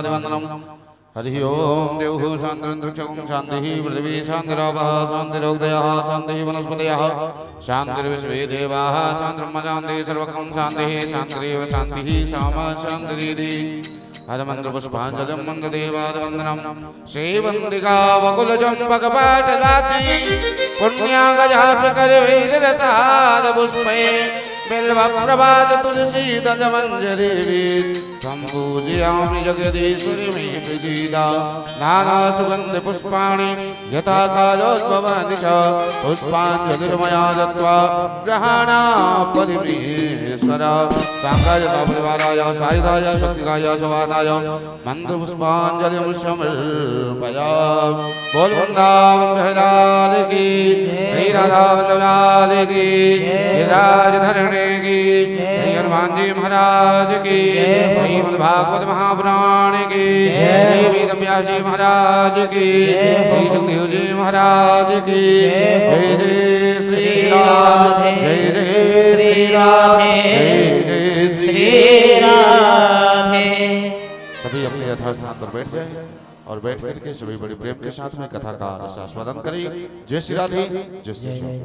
वंदनम हरि ओम देव शांतिरंतरिक्षं शांतिः पृथिवी शांतिरापः शांतिरोदयः शांतिः वनस्पतयः शांतिर्विश्वे देवाः शांतिर्ब्रह्म शांतिः सर्वकं शांतिः शांतिरेव शांतिः शामा शांतिरिति हरमंत्र पुष्पांजलिं मंत्रदेवादवंदनम श्रीवंदिका वकुलचंपकपाटलाति पुण्यागजापकरवीररसाद पुष्पे बिल्वप्रभात तुलसी दलमंजरी त्वं पूजयामि जगदीश्वरि मे प्रसीदा नाना सुगंध पुष्पाणि यथा कालोद्भवानि च पुष्पाञ्जलिर्मया दत्त्वा ग्रहाणा परिमेश्वर सांगाय परिवाराय सायुधाय शक्तिकाय सवानाय मंत्र पुष्पांजलिं समर्पयामि। बोल वृंदावन बिहारी की श्री राधा वल्लभ की गिरिराज धरणी की श्री हनुमान जी महाराज की श्रीमद्भागवत महापुराण की श्री वेदव्यास जी महाराज की श्री सुखदेव जी महाराज की जय जय श्री राधे जय जय श्री राधे जय जय श्री राधे। सभी अपने यथास्थान पर बैठ जाएं और बैठ करके सभी बड़ी प्रेम के साथ में कथा का रसास्वादन करें। जय श्री राधे जय श्री राधे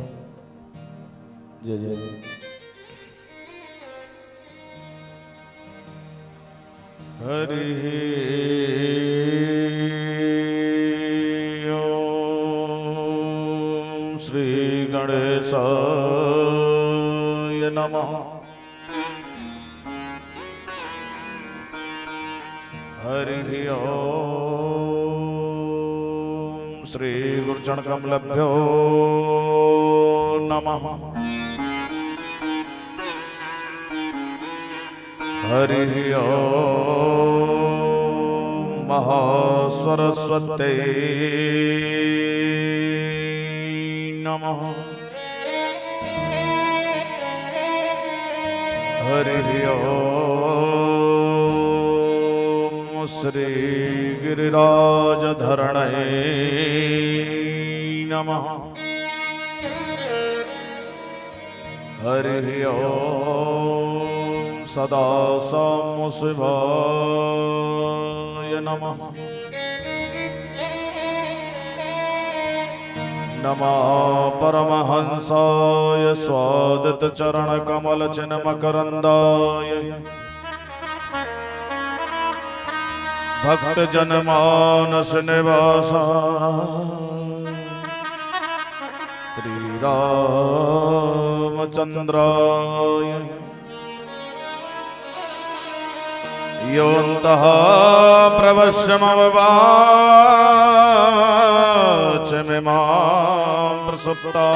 जय जय। हरि ओम श्री गणेशाय नमः। हरि ओम श्री गुरुचरणकमलभ्यो नमः। हरि ओम महासरस्वते नमः। हरि ओम श्री गिरिराजधरणे नमः। हरि ओम सदा शिवाय नमः। नमः परमहंसाय स्वादित चरण कमल चिन्मकरंदाय भक्त जनमानस निवासाय श्री रामचंद्राय योऽन्तः प्रवश्यमवाचमिमां प्रसुप्ता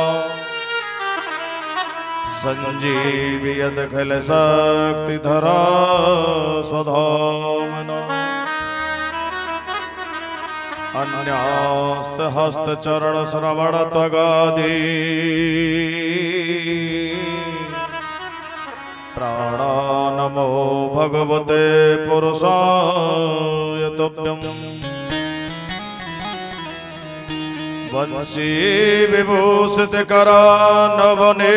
सञ्जीवयत् खिल शक्तिधरा स्वधामना अन्यास्त हस्तचरण श्रवण त्वगादि प्राणानमो भगवते पुरुषाय तुभ्यं। वंशी विभूषित करा नवनीरदाभा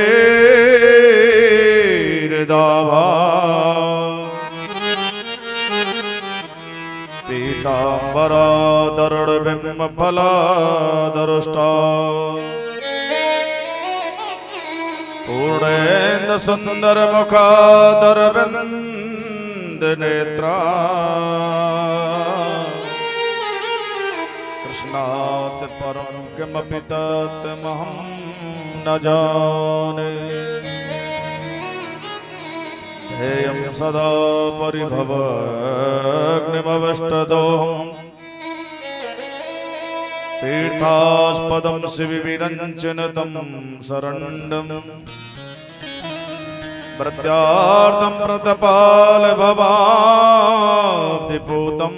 पीताम्बरा तरुणबिम्ब फलादरुष्टा पूर्णेन्दु सुंदर मुखादरविंद नेत्रा कृष्णात् परं किमपि तत्त्वमहं न जाने। ध्येयं सदा परिभवग्निमविष्टदोहम् तीर्थास्पदं शिविविरञ्जनतं शरणं प्रत्यार्थं प्रतपाल भवाब्धिपूतं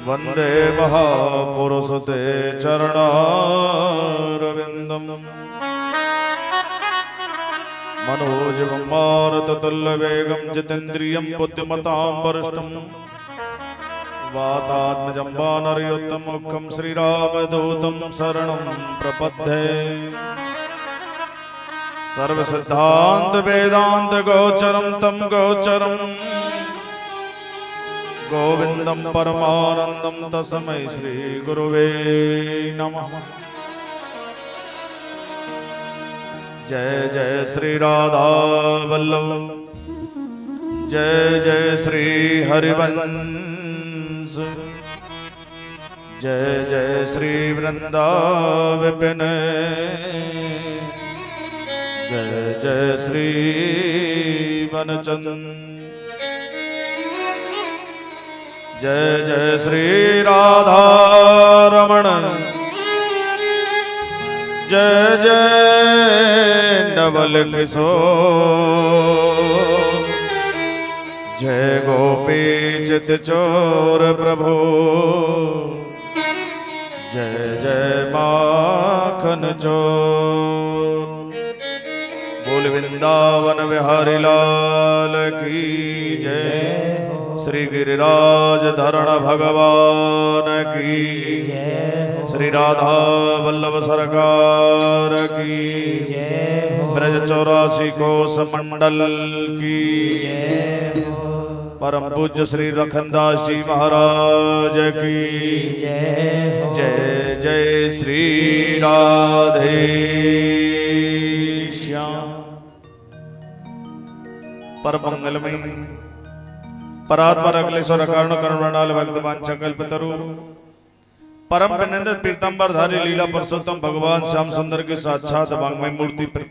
वन्दे महापुरुषते चरणारविन्दम्। मनोजवं मारुततुल्यवेगं जितेन्द्रियं बुद्धिमतां वरिष्ठं वातात्मजं वानरयोत्तममुखं श्रीरामदूतं शरणं प्रपद्ये। सर्वसिद्धान्त वेदान्त गोचरं तं गोचरं गोविंदम परमानंदम तस्मै श्री गुरुवे नमः। जय जय श्री राधा वल्लभ, जय जय श्री हरिवंश, जय जय श्री वृंदावन, जय जय श्री वनचंद, जय जय श्री राधा रमण, जय जय नवल किशोर, जय गोपी चित चोर प्रभु, जय जय माखन चोर। बोल वृंदावन बिहारी लाल की जय, श्री गिरिराज धरण भगवान की जय, श्री राधा वल्लभ सरकार की जय, ब्रज 84 कोस मंडल की जय, परम पूज्य श्री लखनदास जी महाराज की जय, जय जय श्री राधे श्याम। परम मंगलमयी परात्पर अखिलेश्वर अकारण करुणाल भक्तवान कल्पतरु परम विनिंदित पीतांबर धारी लीला पुरुषोत्तम भगवान श्याम सुंदर की साक्षात वांग्मय मूर्ति पर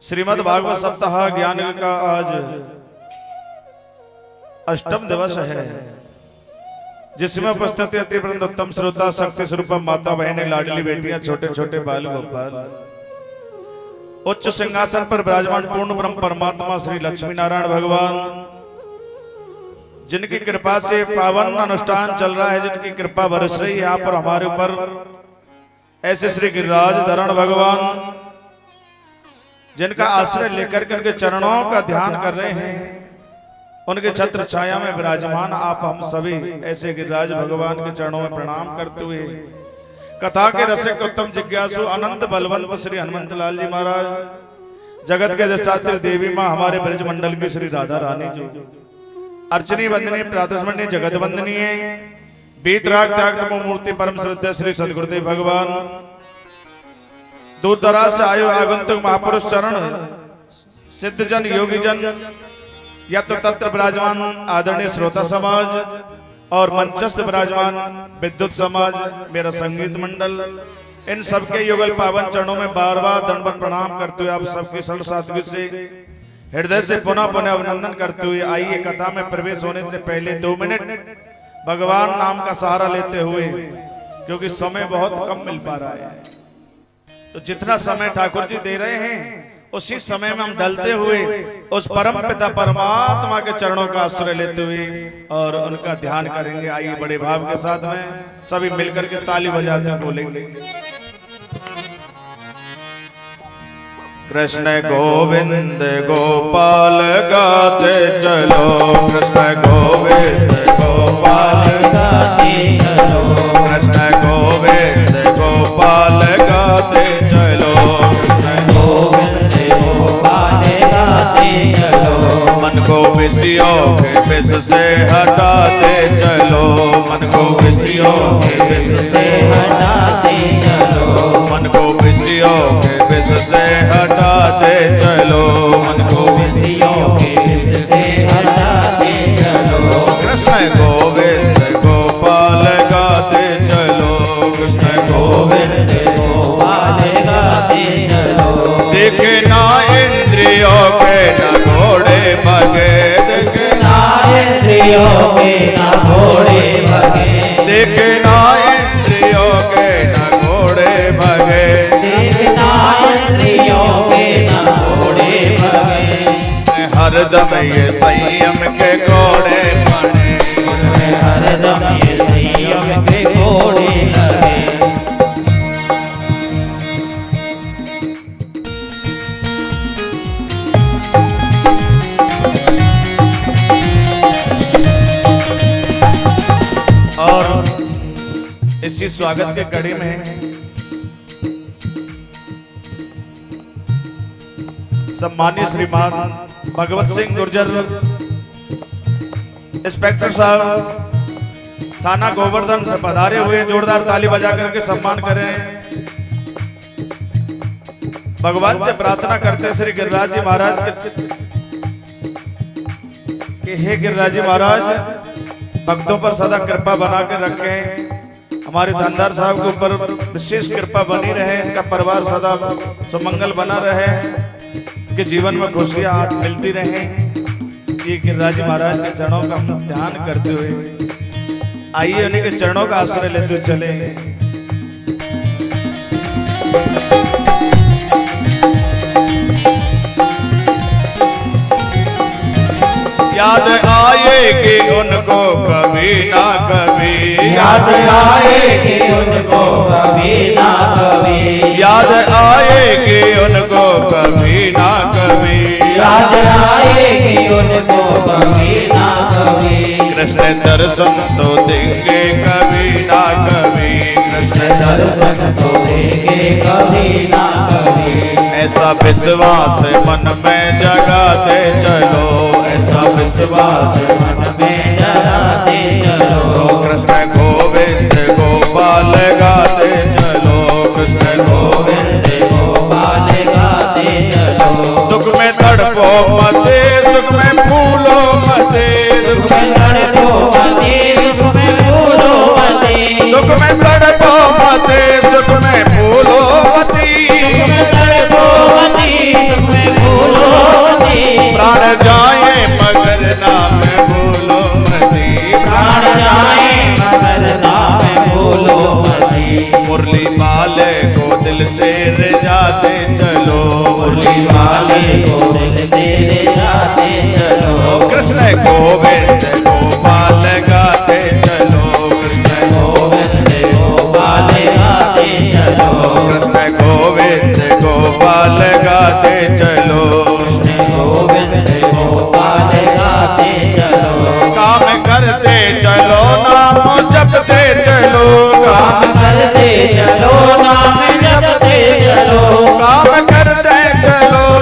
श्रीमद् भागवत सप्ताह ज्ञान का आज अष्टम दिवस है, जिसमें उपस्थित अति वृंद उत्तम श्रोता शक्ति स्वरूप माता बहनें लाडली बेटियां छोटे छोटे बाल गोपाल उच्च सिंहासन पर विराजमान पूर्ण ब्रह्म परमात्मा श्री लक्ष्मी नारायण भगवान, जिनकी कृपा से पावन अनुष्ठान चल रहा है, जिनकी कृपा बरस रही है यहाँ पर हमारे ऊपर, ऐसे श्री गिरिराज धरण भगवान जिनका आश्रय लेकर के उनके चरणों का ध्यान कर रहे हैं, उनके छत्र छाया में विराजमान आप हम सभी ऐसे गिरिराज भगवान के चरणों में प्रणाम करते हुए कथा के रसिक उत्तम जिज्ञासु अनंत बलवंत श्री हनुमंत लाल जी महाराज, जगत के अधिष्ठात्री देवी माँ हमारे ब्रज मंडल की श्री राधा रानी जो अर्चनी वंदनीय प्रातस्मरणीय जगत वंदनीय बीतराग त्याग तमो मूर्ति परम श्रद्धेय श्री सदगुरुदेव भगवान, दूर दराज से आयु आगंतुक महापुरुष चरण सिद्ध जन योगी जन यत्र तत्र विराजमान आदरणीय श्रोता समाज और मंचस्थ विराजमान विद्युत समाज, मेरा संगीत मंडल, इन सबके युगल पावन चरणों में बार बार दंडवत प्रणाम करते हुए आप सबकी सरल सादगी से हृदय से पुनः पुनः अभिनंदन करते हुए आइए कथा में प्रवेश होने से पहले 2 मिनट भगवान नाम का सहारा लेते हुए, क्योंकि समय बहुत कम मिल पा रहा है, तो जितना समय ठाकुर जी दे रहे हैं उसी समय में हम ढलते हुए उस परम पिता परमात्मा के चरणों का आश्रय लेते हुए और उनका ध्यान करेंगे। आइए बड़े भाव के साथ में सभी मिलकर के ताली बजाते बोलेंगे, कृष्ण गोविंद गोपाल गाते चलो, कृष्ण गोविंद गोपाल गाते चलो, कृष्ण गोविंद गोपाल गाते चलो, मन को विषयों के विष से हटाते चलो, मन को विषयों के विष से हटाते चलो, मन को विषयों के विष से हटाते चलो, मन को विषयों के विष से हटाते चलो, कृष्ण गोविंद गोपाल गाते चलो, कृष्ण गोविंद गोपाल गाते चलो, देखे ना इंद्रियों के न घोड़े भगे, देखे ना इंद्रियों के न घोड़े भगे, देखे ना इंद्रियों के न घोड़े भगे, देखे ना इंद्रियों के न घोड़े भगे, हरदम ये संयम के घोड़े पड़े, हरदम ये संयम के घोड़े लगे। और इसी स्वागत के कड़ी में सम्मानित श्रीमान भगवत सिंह गुर्जर इंस्पेक्टर साहब थाना गोवर्धन से पधारे हुए, जोरदार ताली बजा करके सम्मान करें। भगवान से प्रार्थना करते श्री गिरिराज जी महाराज के हे गिरिराज जी महाराज भक्तों पर सदा कृपा बना के रखें। हमारे धनदार साहब के ऊपर विशेष कृपा बनी रहे, इनका परिवार सदा सुमंगल बना रहे, कि जीवन में खुशियां मिलती रहे। ये गिरिराज जी महाराज के चरणों का हम ध्यान करते हुए आइए उन्हीं के चरणों का आश्रय लेते हुए चले। याद आएगी उनको कभी ना कभी, याद आएगी उनको कभी ना कभी, याद आएगी उनको कभी ना कभी, याद आएगी उनको कभी ना कभी। कृष्ण दर्शन तो देंगे कभी ना कभी, कृष्ण दर्शन तो देंगे कभी ना कभी। ऐसा विश्वास मन में जगाते चलो, ऐसा विश्वास मन में जगाते चलो। कृष्ण गोविंद गोपाल गाते चलो, कृष्ण गोविंद गोपाल गाते चलो। दुख में तड़पो मते, सुख में फूलो मते, दुख में तड़पो मते, सुख में फूलो मते, दुख में तड़पो मते, सुख में फूलो मती, तड़पो मते, सुख में फूलो मते। प्राण जाए मगर नाम भूलो मती, प्राण जाए मगर नाम भूलो मती। मुरली वाले को दिल से रिझाते चलो, मुरली वाले को दिल से रिझाते चलो। कृष्ण गोविंद गोपाल गाते चलो, कृष्ण गोविंद गोपाल गाते चलो। कृष्ण गोविंद गोपाल गाते चलो, कृष्ण गोविंद गोपाल गाते चलो। काम करते चलो नाम जपते चलो, काम करते चलो नाम जपते चलो। काम करते चलो नाम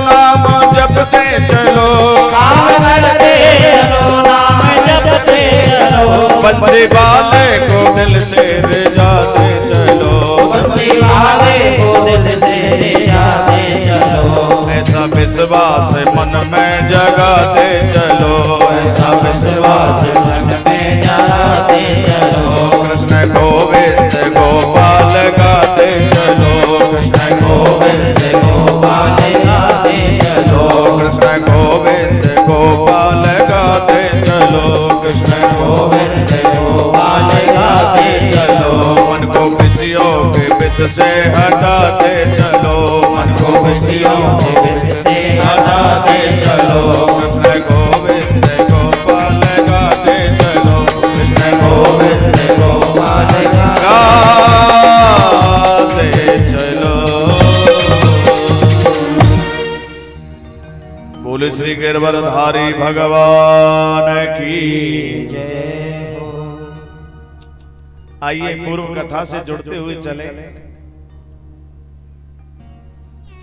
जपते चलो, काम करते चलो नाम जपते चलो। बंसी वाले को दिल से रिझाते चलो, बंसी वाले को दिल से रिझाते चलो। ऐसा विश्वास मन में जगाते चलो, ऐसा विश्वास मन में जगाते चलो। कृष्ण गोविंद गोपाल गाते चलो, कृष्ण गोविंद गोपाल गाते चलो। कृष्ण गोविंद गोपाल गाते चलो, कृष्ण गोविंद गोपाल गाते चलो। मन को विषयों के विष से हटाते चलो, मन को विषयों के विष से हटाते चलो। कृष्ण गोविंद गोपाल गाते चलो, कृष्ण गोविंद गोपाल गाते चलो। बोले श्री गिरवरधारी भगवान की जय हो। आइए पूर्व कथा से जुड़ते हुए चले।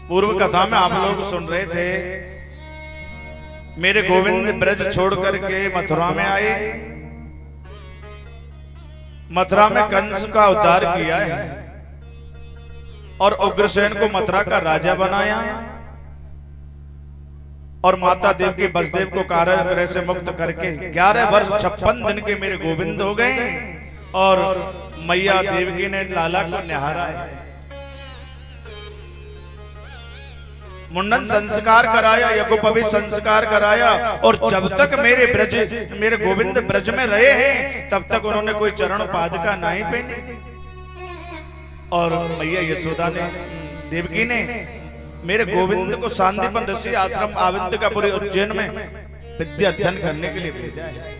पूर्व कथा में आप लोग सुन रहे थे, मेरे गोविंद ब्रज छोड़ करके मथुरा में आए, मथुरा में कंस का उद्धार किया है और उग्रसेन को मथुरा का राजा बनाया, और माता देवकी बसदेव को कारागृह से मुक्त करके 11 वर्ष 56 दिन के मेरे गोविंद हो गए, और मैया देवकी ने लाला को निहारा है, मुंडन संस्कार कराया, यज्ञोपवीत संस्कार कराया, और जब तक मेरे गोविंद ब्रज में रहे हैं तब तक उन्होंने कोई चरण पादुका नहीं पहनी। और मैया यशोदा ने, देवकी ने मेरे गोविंद को सांदीपन ऋषि आश्रम आविंतिकापुरी उज्जैन में विद्या अध्ययन करने के लिए भेजा है।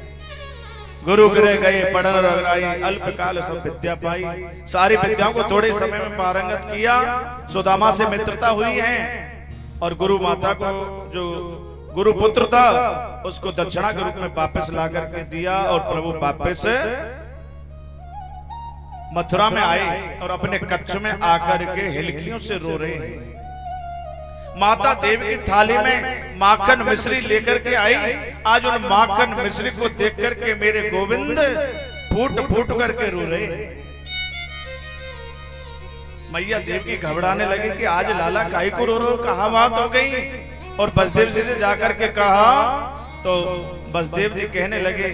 गुरु गृह गए, पढ़न रगड़ाई, अल्पकाल सब विद्या पाई, सारी विद्याओं को थोड़े समय में पारंगत किया। सुदामा से मित्रता हुई है, और गुरु माता को जो गुरु पुत्र था उसको दक्षिणा के रूप में वापस ला करके दिया, और प्रभु वापस मथुरा में आए और अपने कच्छ में आकर के हिलकियों से रो रहे हैं। माता देवी की थाली में माखन मिश्री लेकर के आई। आज उन माखन मिश्री को देख करके मेरे गोविंद फूट फूट करके रो रहे हैं। मैया देवी घबराने लगी कि आज लाला काहे को रो रहे हो, कहा बात हो गई। और बसदेव जी से जाकर के कहा तो बसदेव जी कहने लगे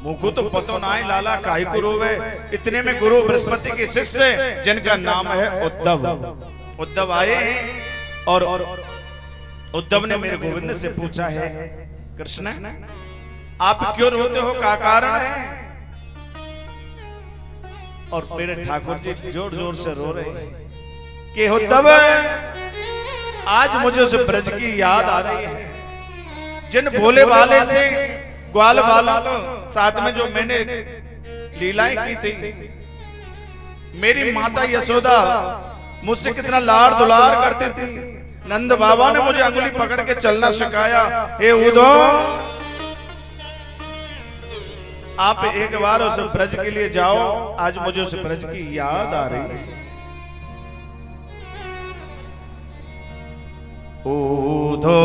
मुझको तो पता ना है लाला काहे को रोवे। इतने में गुरु बृहस्पति के शिष्य जिनका नाम है उद्धव आए हैं और उद्धव ने मेरे गोविंद से पूछा है कृष्ण आप क्यों रोते हो, क्या कारण है। और मेरे ठाकुर जी जोर जोर से रो रहे हैं कि उद्धव आज मुझे उस ब्रज की याद आ रही है जिन भोले वाले से ग्वाल वालों को साथ में जो मैंने लीलाएं की थी। मेरी माता यशोदा मुझसे कितना लाड़ दुलार करती थी। नंद बाबा ने मुझे अंगुली पकड़ के चलना सिखाया। हे उद्धव आप एक बार उस ब्रज के लिए जाओ, आज मुझे उस ब्रज की याद आ रही है। उद्धव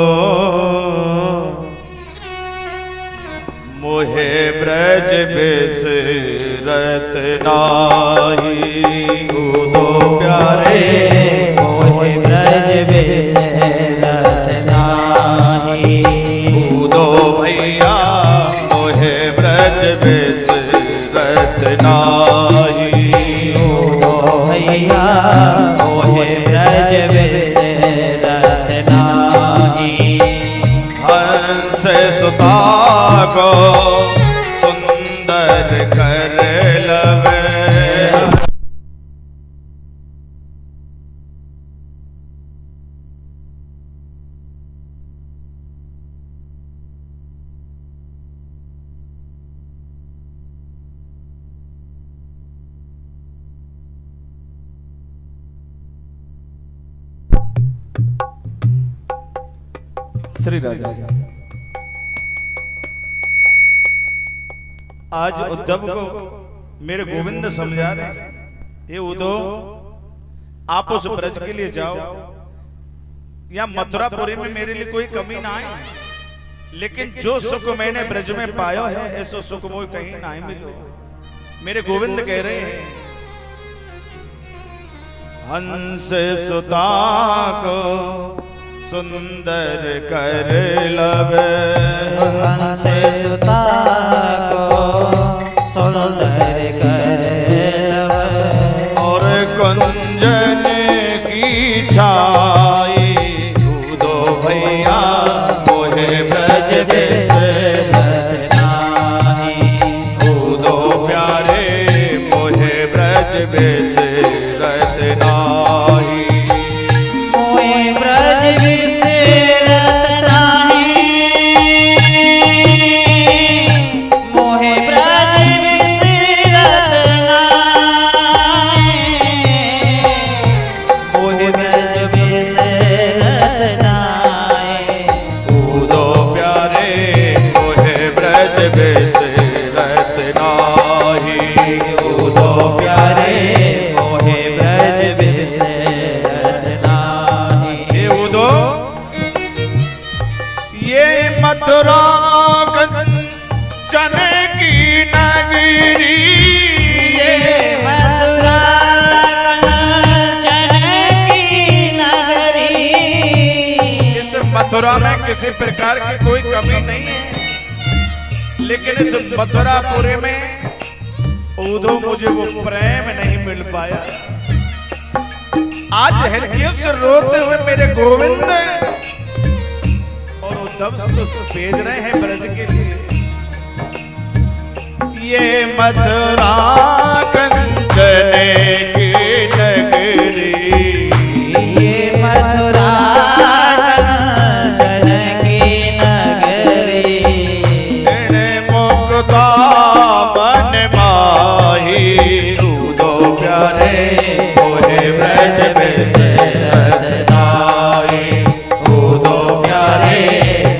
मोहे ब्रज बिसरत नाही। उद्धव प्यारे मोहे ब्रज बिसरत नाही। उद्धव भैया मोहे ब्रज बिसरत नाही। उद्धव भैया मोहे ब्रज बिसरत नाही। हंस सुता को सुंदर कर लवे। श्री राधा। आज उद्धव को मेरे गोविंद समझा रहे हैं, ये उद्धव आप उस ब्रज के लिए जाओ। या मथुरापुरी में मेरे लिए कोई कमी ना आए, लेकिन जो सुख मैंने ब्रज में पाया है ऐसा सुख वो कहीं ना मिलो। मेरे गोविंद कह रहे हैं हंस सुता को सुंदर कर लवे। हंस सुता को सुंदर कर लवे। और कुंजन की छाई। उद्धव भैया मोहे ब्रज बिसरत नाही। उद्धव प्यारे मोहे ब्रज बिसरत नाही। मोहे ब्रज बिसरत नाही। मोहे ब्रज बिसरत नाही। मोहे ब्रज बिसरत नाही। उद्धव प्यारे मोहे ब्रज बिसरत नाही। उद्धव प्यारे मोहे ब्रज बिसरत नाही। हे उद्धव ये मथुरा कंचन की नगरी। ये मथुरा कंचन की नगरी। इस मथुरा में किसी प्रकार की कोई कमी नहीं है, लेकिन इस मथुरापुरी में उद्धव मुझे वो प्रेम नहीं मिल पाया। आज हल्के से रोते हुए मेरे गोविंद और उद्धव को भेज रहे हैं ब्रज के लिए। ये मथुरा कंचन की नगरी। ये मथुरा कंचन की नगरी। मुक्ता मन माही। उद्धव प्यारे मोहे ब्रज बिसरत नाही। उद्धव प्यारे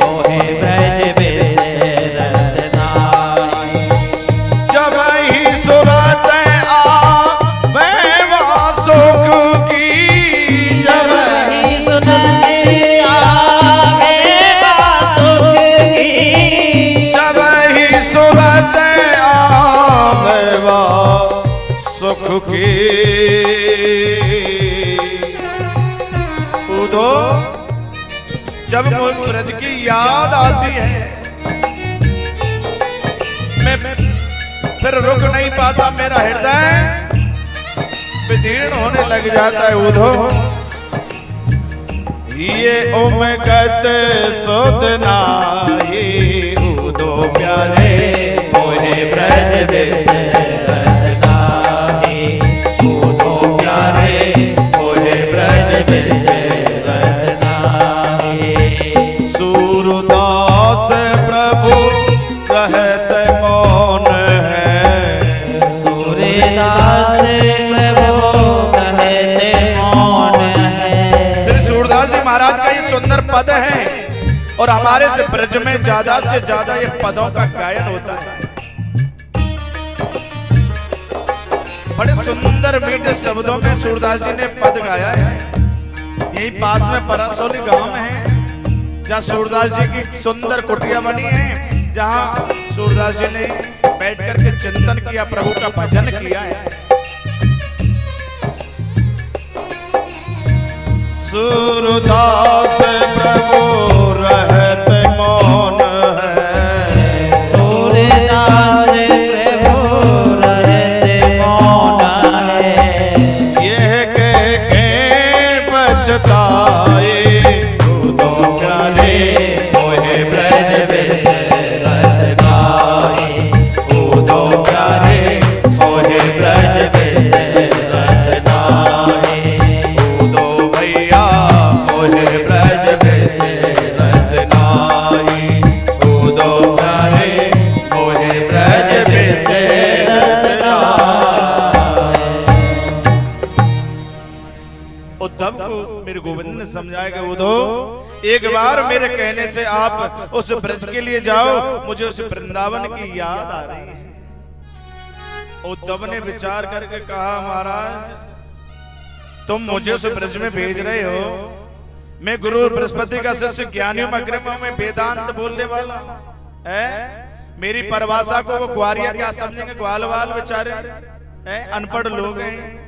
मोहे ब्रज बिसरत नाही। जब ही सुरा की उधो जब मुझ ब्रज की याद आती है मैं फिर रुक नहीं पाता, मेरा हृदय विदीर्ण होने लग जाता है। उधो ये उमगत सोदना उधो प्यारे मोहे ब्रज बिसरत नाही, उधो प्यारे मोहे ब्रज बिसरत नाही। सूरदास प्रभु रहत मौन है, सूरदास प्रभु रहते मौन है। श्री सूरदास जी महाराज का ये सुंदर पद है और हमारे से ब्रज में ज्यादा से ज्यादा ये पदों का गायन होता है। बड़े सुंदर मीठे शब्दों में सूरदास जी ने पद गाया है। यही पास में परसौली गांव में है जहाँ सूरदास जी की सुंदर कुटिया बनी है, जहाँ सूरदास जी ने बैठ करके चिंतन किया, प्रभु का भजन किया है। सूरदास प्रभु रहत मौन है, सूरदास प्रभु रहते मौन है। यह कह के बचताए उधो प्यारे मोहे ब्रज बिसरत नाही, उधो प्यारे मोहे ब्रज बिसरत नाही। उधो भैया मोहे ब्रज बिसरत नाही, उधो प्यारे मोहे ब्रज बिसरत नाही। उद्धव को मेरे गोविंद ने समझाया कि उद्धव एक बार मेरे कहने से आप उस ब्रज के लिए जाओ, मुझे उस वृंदावन की याद आ रही है। उद्धव ने विचार करके कहा महाराज तुम मुझे उस ब्रज में भेज रहे हो, मैं गुरु बृहस्पति का शिष्य ज्ञानियों अग्रमियों में वेदांत बोलने वाला है। मेरी परिभाषा को वो ग्वारिया क्या समझेंगे, ग्वालवाल बेचारे हैं, अनपढ़ लोग हैं।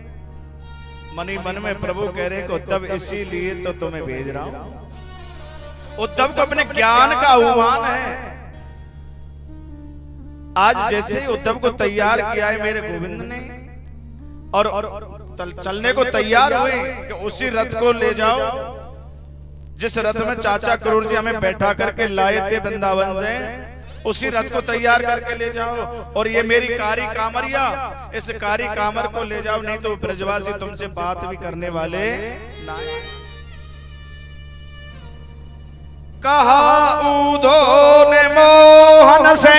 मनी मन में प्रभु कह रहे कि उद्धव इसीलिए तो तुम्हें भेज रहा हूं। उद्धव को अपने ज्ञान का आह्वान है। आज जैसे ही उद्धव को तैयार किया है मेरे गोविंद ने और चलने को तैयार हुए कि उसी रथ को ले जाओ जिस रथ में चाचा क्रूर जी हमें बैठा करके लाए थे वृंदावन से, उसी रथ को तैयार करके ले जाओ और ये मेरी कारी कामरिया, इस कारी कामर को ले जाओ, नहीं तो ब्रजवासी तुमसे बात भी करने वाले ना। कहा उधो ने मोहन से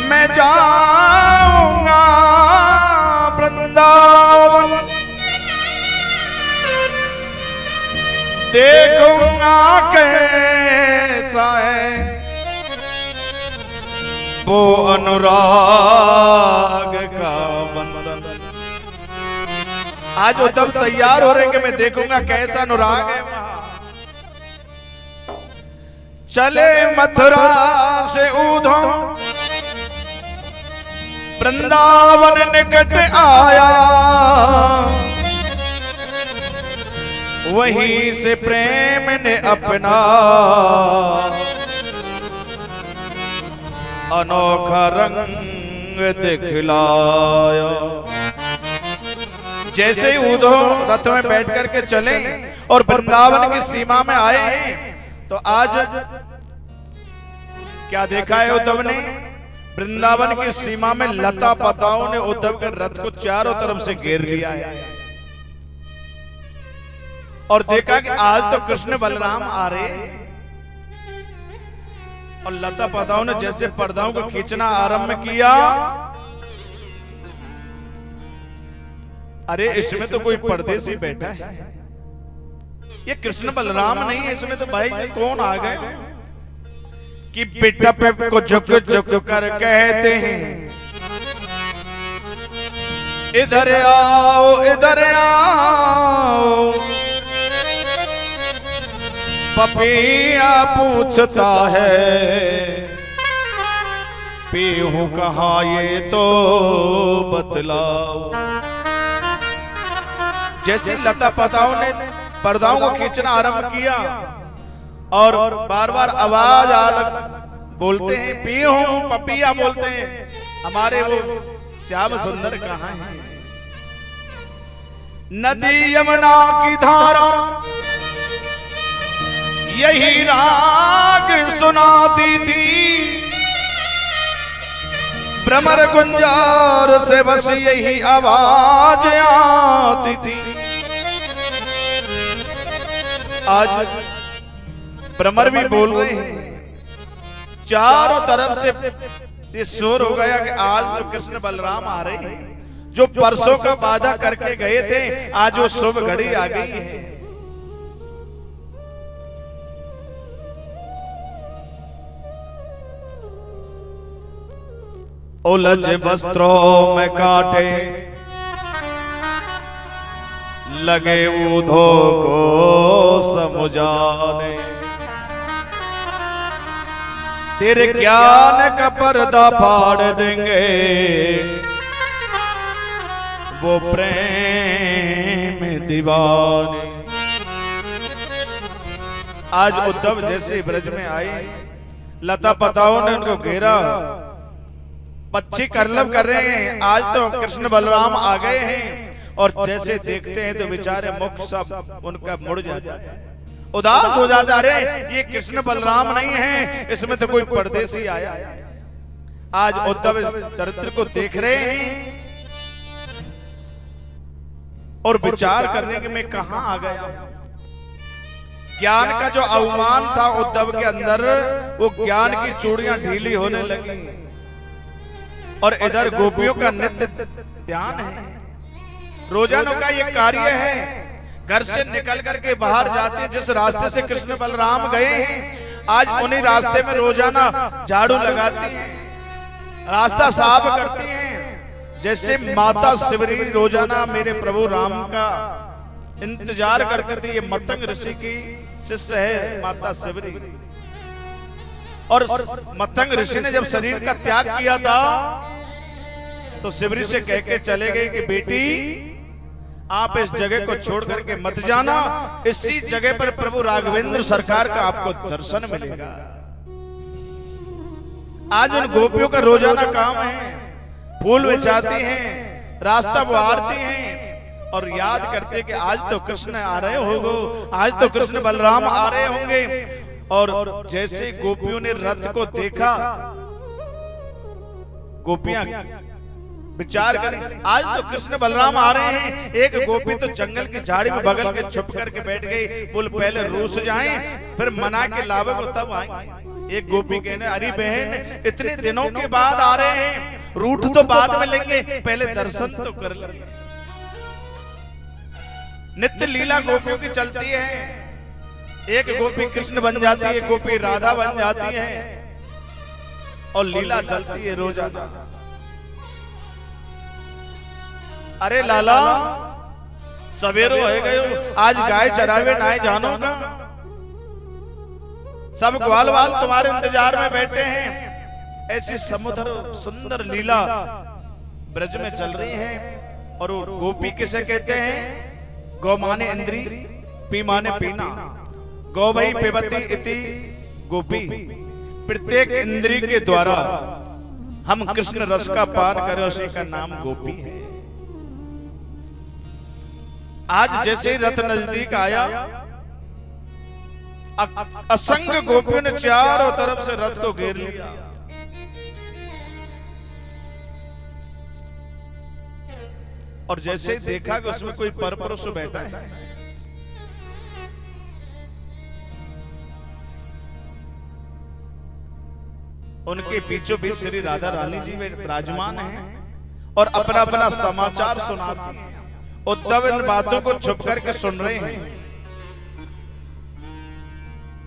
मैं जाऊंगा वृंदावन, देखूंगा कैसा है वो अनुराग का बंधन। आज उद्धव तैयार हो रहे हैं कि मैं देखूंगा कैसा अनुराग है वहां। चले मथुरा से उधो वृंदावन निकट आया, वहीं से प्रेम ने अपना अनोखा रंग दिखलाया। जैसे ही उधो रथ में बैठ करके चले और वृंदावन की सीमा में आए तो आज क्या देखा है उद्धव ने, वृंदावन की सीमा में लता पताओं ने उद्धव के रथ को चारों तरफ से घेर लिया है और देखा कि आज तो कृष्ण बलराम आ रहे और लता पताओं ने जैसे पर्दाओं को खींचना आरंभ किया, अरे इसमें तो कोई परदेसी बैठा है, ये कृष्ण बलराम नहीं है, इसमें तो भाई कौन आ गए कि बेटा पे को झुक झुक कर कहते हैं इधर आओ इधर आओ। पपिया पूछता है पीहू कहाँ ये तो बतलाओ। जैसे लता पताओं ने पर्दाओं को खींचना आरंभ किया और बार बार आवाज बोलते हैं, पीहू पपिया बोलते हैं, हमारे वो श्याम सुंदर कहाँ हैं। नदी यमुना की धारा यही राग सुनाती थी, भ्रमर गुंजार से बस यही आवाज आती थी। आज भ्रमर भी बोल रहे हैं, चारों तरफ से ये शोर हो गया कि आज तो कृष्ण बलराम आ रहे हैं। जो परसों का वादा करके गए थे, आज वो शुभ घड़ी आ गई है। उलझ वस्त्रों में काटे लगे ऊधो को समुझाने, तेरे ज्ञान का पर्दा फाड़ देंगे वो प्रेम दीवाने। आज उद्धव जैसे ब्रज में आए, लता पताओं ने उनको घेरा, पक्षी करलब कर रहे हैं। आज तो कृष्ण बलराम आ गए हैं और जैसे देखते हैं तो बेचारे मुख सब उनका मुड़ जाता है, उदास हो जाता है। अरे ये कृष्ण बलराम नहीं है, इसमें तो कोई परदेसी आया है। आज उद्धव इस चरित्र को देख रहे हैं और विचार करने के मैं कहां आ गया। ज्ञान का जो अवमान था उद्धव के अंदर, वो ज्ञान की चूड़ियां ढीली होने लगी और इधर गोपियों का नित्य ध्यान है। रोजाना का ये कार्य है, घर से निकल करके बाहर जाते हैं, जिस रास्ते से कृष्ण बलराम गए हैं, आज उन्हीं रास्ते में रोजाना झाड़ू लगाती हैं, रास्ता साफ करती हैं। जैसे माता शिवरी रोजाना मेरे प्रभु राम का इंतजार करते थे। ये मतंग ऋषि की शिष्य है माता शिवरी, और मतंग ऋषि ने जब शरीर का त्याग किया था तो शिवरी से कह के चले गए कि बेटी आप इस जगह को छोड़ करके मत जाना, इसी जगह पर प्रभु राघवेंद्र सरकार का आपको दर्शन मिलेगा। आज उन गोपियों का रोजाना काम है, फूल बेचाती हैं, रास्ता बुहारती हैं और याद करते कि आज तो कृष्ण आ रहे होगो, आज तो कृष्ण बलराम आ रहे होंगे। और जैसे गोपियों ने रथ को देखा, गोपियां विचार करें, आज तो कृष्ण बलराम आ रहे हैं। एक गोपी तो जंगल की झाड़ी में बगल के छुप करके बैठ गई, बोल पहले रूस जाएं फिर मना के लावे को तब आएंगे। एक गोपी कहने, अरे बहन इतने दिनों के बाद आ रहे हैं, रूठ तो बाद में लेंगे, पहले दर्शन तो कर लेंगे। नित्य लीला गोपियों की चलती है, एक गोपी कृष्ण बन जाती है, एक गोपी राधा बन जाती है और लीला चलती है रोजाना। अरे लाला सवेरो है गयो, आज गाय चरावे नाए जानो का, सब ग्वाल वाल तुम्हारे इंतजार में बैठे हैं। ऐसी समुद्र सुंदर लीला ब्रज में चल रही है। और वो गोपी किसे कहते हैं? गौ माने इंद्री, पी माने पीना। गौ भई पिबती इति गोपी। प्रत्येक इंद्री के द्वारा हम कृष्ण रस का पान करें, उसी का नाम गोपी है। आज जैसे रथ नजदीक आया, असंख्य गोपियों ने चारों तरफ से रथ को घेर लिया। और जैसे ही देखा कि उसमें कोई परपुरुष बैठा है, उनके बीचों बीच श्री राधा रानी जी विराजमान हैं और अपना अपना समाचार सुनाती हैं। उद्धव इन बातों को छुप करके सुन रहे हैं।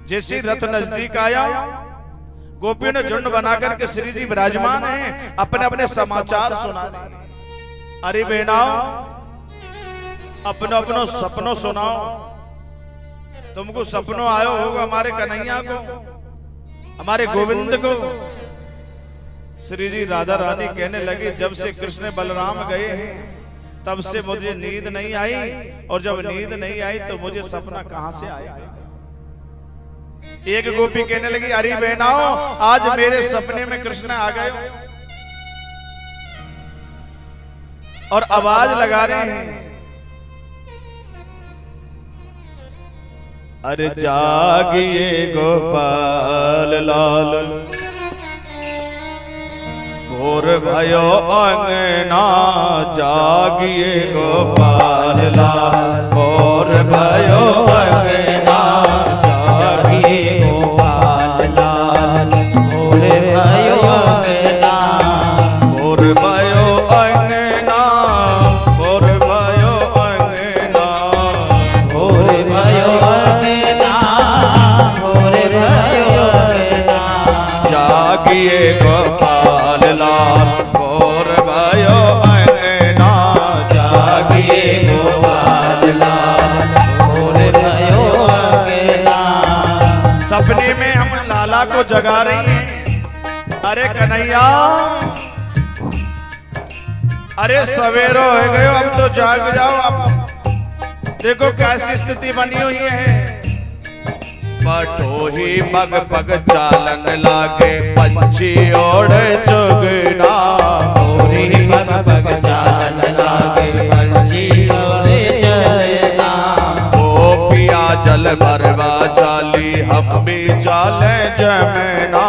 जैसे रथ नजदीक आया, गोपियों ने झुंड बनाकर के श्री जी विराजमान हैं, अपने अपने समाचार सुना रहे हैं। अरे बहनाओ, अपनो अपनो सपनों सुनाओ। तुमको सपनों आयो होगा हमारे कन्हैया को, हमारे गोविंद को। श्री जी राधा रानी कहने लगी जब से कृष्ण बलराम गए हैं तब से मुझे नींद नहीं आई, और जब नींद नहीं आई तो मुझे सपना कहां से आया। एक गोपी कहने लगी अरे बहनाओ आज मेरे सपने में कृष्ण आ गए और आवाज लगा रहे हैं अरे जागिए गोपाल लाल भोर भयो अंगना, जागिए गोपाल लाल भोर भयो अंगना, जागिए गोपाल लाल भोर भयो अंगना, भोर भयो अंगना, भोर भयो अंगना, भोर भयो अंगना, भोर भयो अंगना, जागिए गोपाल लाल भोर भयो अंगना, जागिए गोपाल लाल भोर भयो अंगना। सपने में हम लाला को जगा रही हैं, अरे कन्हैया अरे सवेरो हो गए अब तो जाग जाओ। अब देखो कैसी स्थिति बनी हुई है। पटोही पग पग चालन लागे पंछी ओढ़ चुगना, गोरी पग पग चालन लागे पंछी ओढ़े चलना, गोपिया जल भरवा चाली हम भी चाले जमुना,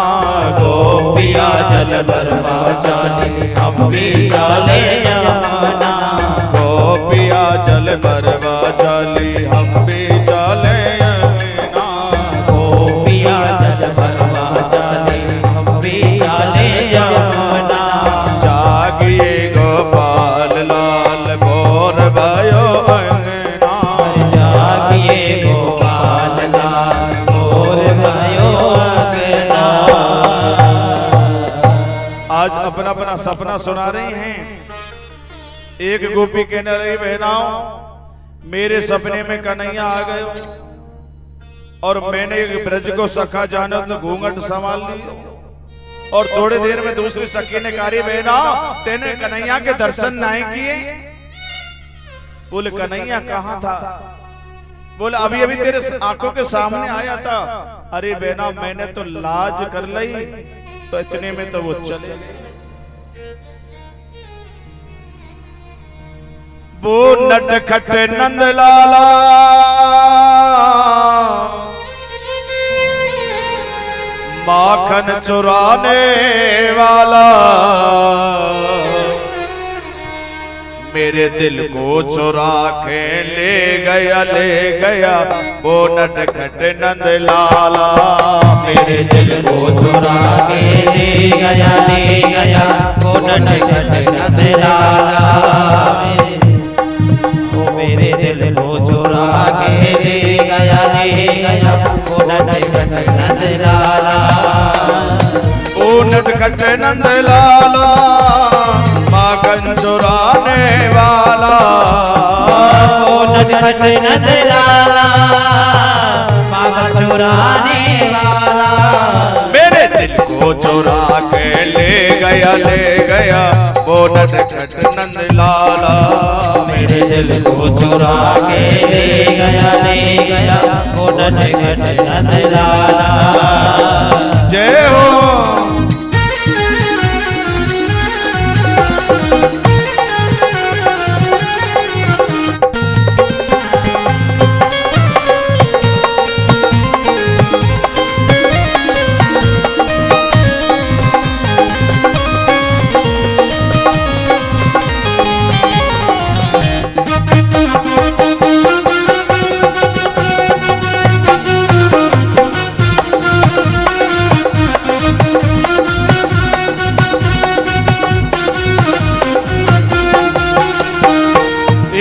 गोपिया जल भरवा चाली हम भी चाले यमुना, गोपिया जल भरवा चाली हम भी चाले यमुना, गोपिया जल भरवा चाली हम भी चाले यमुना, जागिए गोपाल लाल भोर भयो अंगना, जागिए गोपाल लाल भोर भयो अंगना। आज अपना अपना सपना सुना रही हैं। एक गोपी कहने लगी बहनाओं मेरे सपने में कन्हैया आ गए और मैंने एक ब्रज को सखा जाने तो घूंघट संभाल ली, और थोड़ी देर में दूसरी सखी ने कहा बहना तेने कन्हैया के दर्शन नहीं किए। बोले कन्हैया कहाँ था? बोले अभी अभी तेरे आंखों के सामने आया था। अरे बहना मैंने तो लाज कर ली, तो इतने में तो वो चले गए। वो नटखट नंदलाला माखन चुराने वाला मेरे दिल को चुरा के ले गया वो नटखट नंदलाला, मेरे दिल को चुरा के ले गया वो नटखट नंदलाला, मेरे दिल को चुरा के ले गया वो नटखट नंदलाला, ओ नटखट नंदलाला माखन चुराने वाला, ओ नटखट नंदलाला माखन चुराने वाला, मेरे दिल को चुरा के ले गया वो नटखट नंदलाला, मेरे दिल को चुरा के ले गया वो नटखट नंदलाला। जय हो।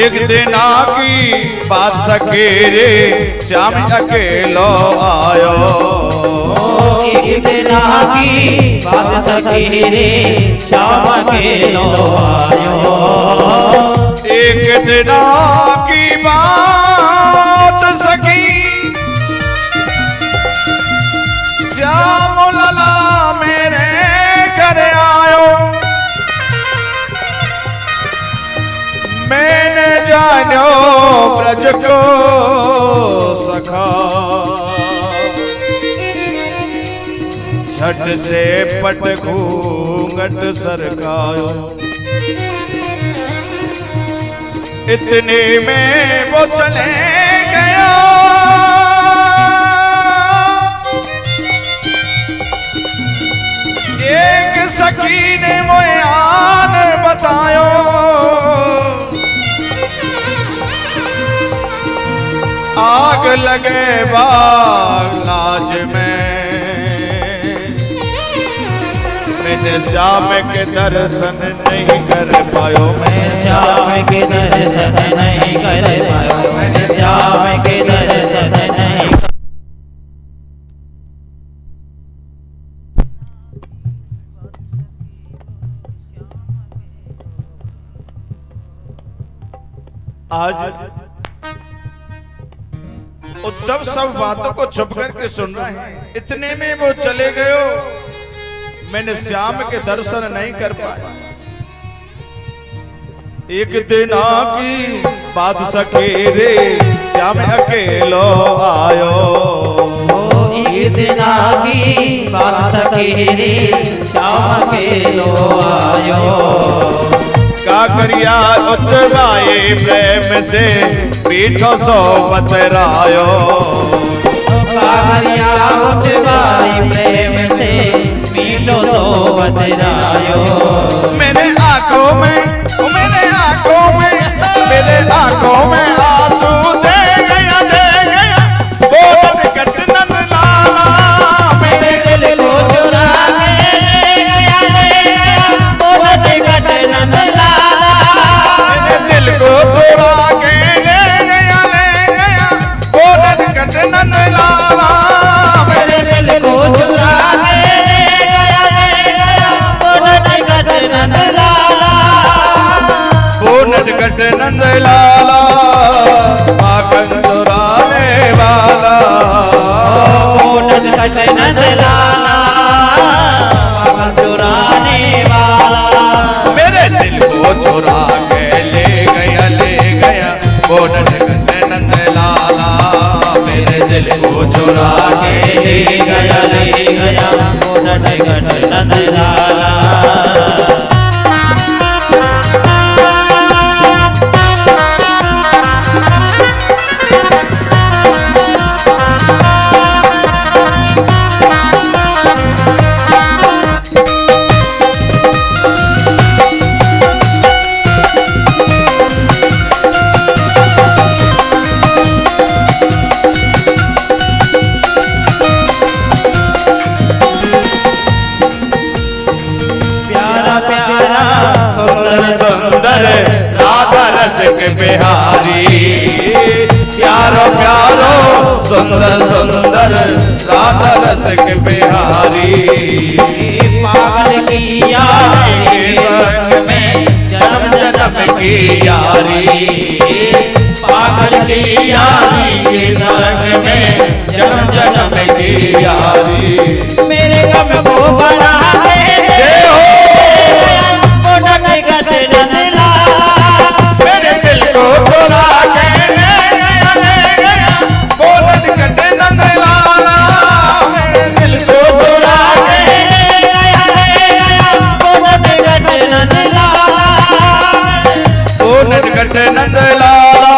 एक दिन की बात सकेरे श्याम अकेलो आयो, एक दिन की बात सकेरे श्याम अकेलो आयो, एक दिन की बात सकी श्याम लला मेरे घर आयो, सखा, झट से पट घूंघट सरकायो। इतने में वो चले गया, एक सखी ने मोए आन बतायो। आग लगे बाग लाज में, मैंने श्याम के दर्शन नहीं कर पायो। मैं श्याम के दर्शन नहीं कर पायो, मैं श्याम के दर्शन नहीं। आज उद्धव सब बातों को छुप करके सुन रहे हैं। इतने में वो चले गयो, मैंने श्याम के दर्शन नहीं कर पाया। एक दिन की बात सके रे, श्याम अकेलो आयो। एक दिन की बात सके रे, श्याम अकेलो आयो। का करिया उचवाए प्रेम से, पीठो सो बतरायो। का करिया उचवाए प्रेम से, मीठो सो बतरायो। मेरे आंखों में आंसू दे गया बोल कट नंद लाला। मेरे दिल को चुरा के ले गया बोल कट नंद लाला। मेरे दिल को चुरा के ले गया बोल कट नंद लाला। मेरे दिल को चुरा के ले गया बोल कट नंद लाला। बोनट कट नंद लाला, माखन चुराने वाला। बोनट कट नंद लाला, माखन चुराने वाला। मेरे दिल को चुरा के ले गया बोनट कट नंद लाला। मेरे दिल को चुरा के ले गया बोनट कट नंद लाला। राधा रस के बिहारी। प्यारो प्यारो सुंदर सुंदर राधा रस के बिहारी। पागल की यारी के संग में जन्म जन्म की यारी। पागल की यारी के संग में जन्म जन्म की यारी। मेरे गम को बढ़ा दे हो मेरे दिल को चुरा के ले गया बोनट कट नंद लाला। मेरे दिल को चुरा के ले गया बोनट कट नंद लाला। बोनट कट नंद लाला,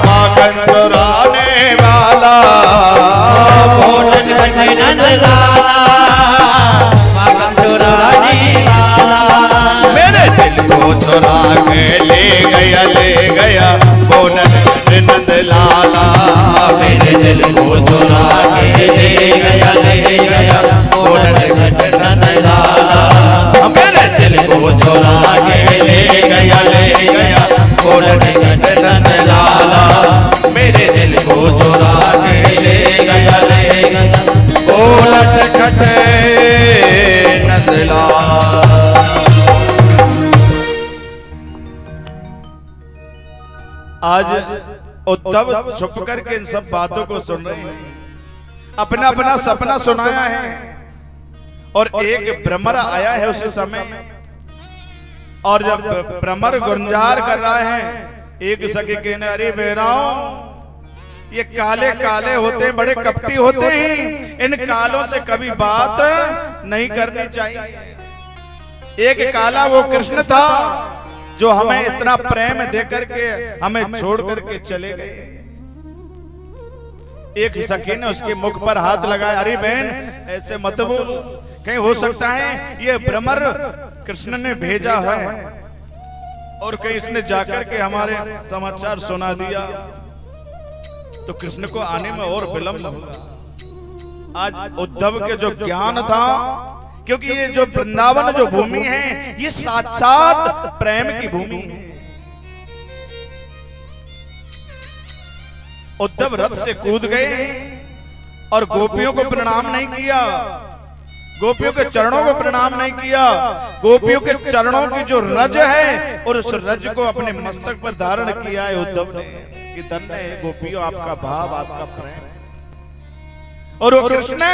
माखन चुराने वाला। बोनट कट नंद लाला, माखन चुराने वाला। मेरे दिल को चुरा के ले गया बोनट कट नंद लाला। मेरे दिल को चुरा के ले गया बोनट कट नंद लाला। मेरे दिल को चुरा के ले गया बोनट कट नंद लाला। मेरे दिल को चुरा के ले गया बोनट कट नंद लाला। आज उद्धव छुप करके इन सब बातों को सुन रहे हैं। अपना अपना सपना सुनाया है और एक भ्रमर आया है उसी समय। और जब भ्रमर गुंजार कर रहा है, एक सखी कहने, अरे बहनाओ ये काले काले होते हैं, बड़े कपटी होते हैं, इन कालों से कभी बात नहीं करनी चाहिए। एक काला वो कृष्ण था जो हमें इतना प्रेम दे करके हमें छोड़ करके चले गए। एक सखी ने उसके मुख पर हाथ लगाया, अरे बहन ऐसे मत बोल, कहीं हो सकता है ये भ्रमर कृष्ण ने भेजा है और कहीं इसने जाकर के हमारे समाचार सुना दिया तो कृष्ण को आने में और विलंब होगा। आज उद्धव के जो ज्ञान था, क्योंकि ये जो वृंदावन जो भूमि है ये साक्षात प्रेम की भूमि है। उद्धव रथ से कूद गए और गोपियों को प्रणाम नहीं किया, गोपियों के चरणों को प्रणाम नहीं किया। गोपियों के चरणों की जो रज है और उस रज को अपने मस्तक पर धारण किया है उद्धव ने कि धन्य है गोपियों आपका भाव, आपका प्रेम। और वो कृष्ण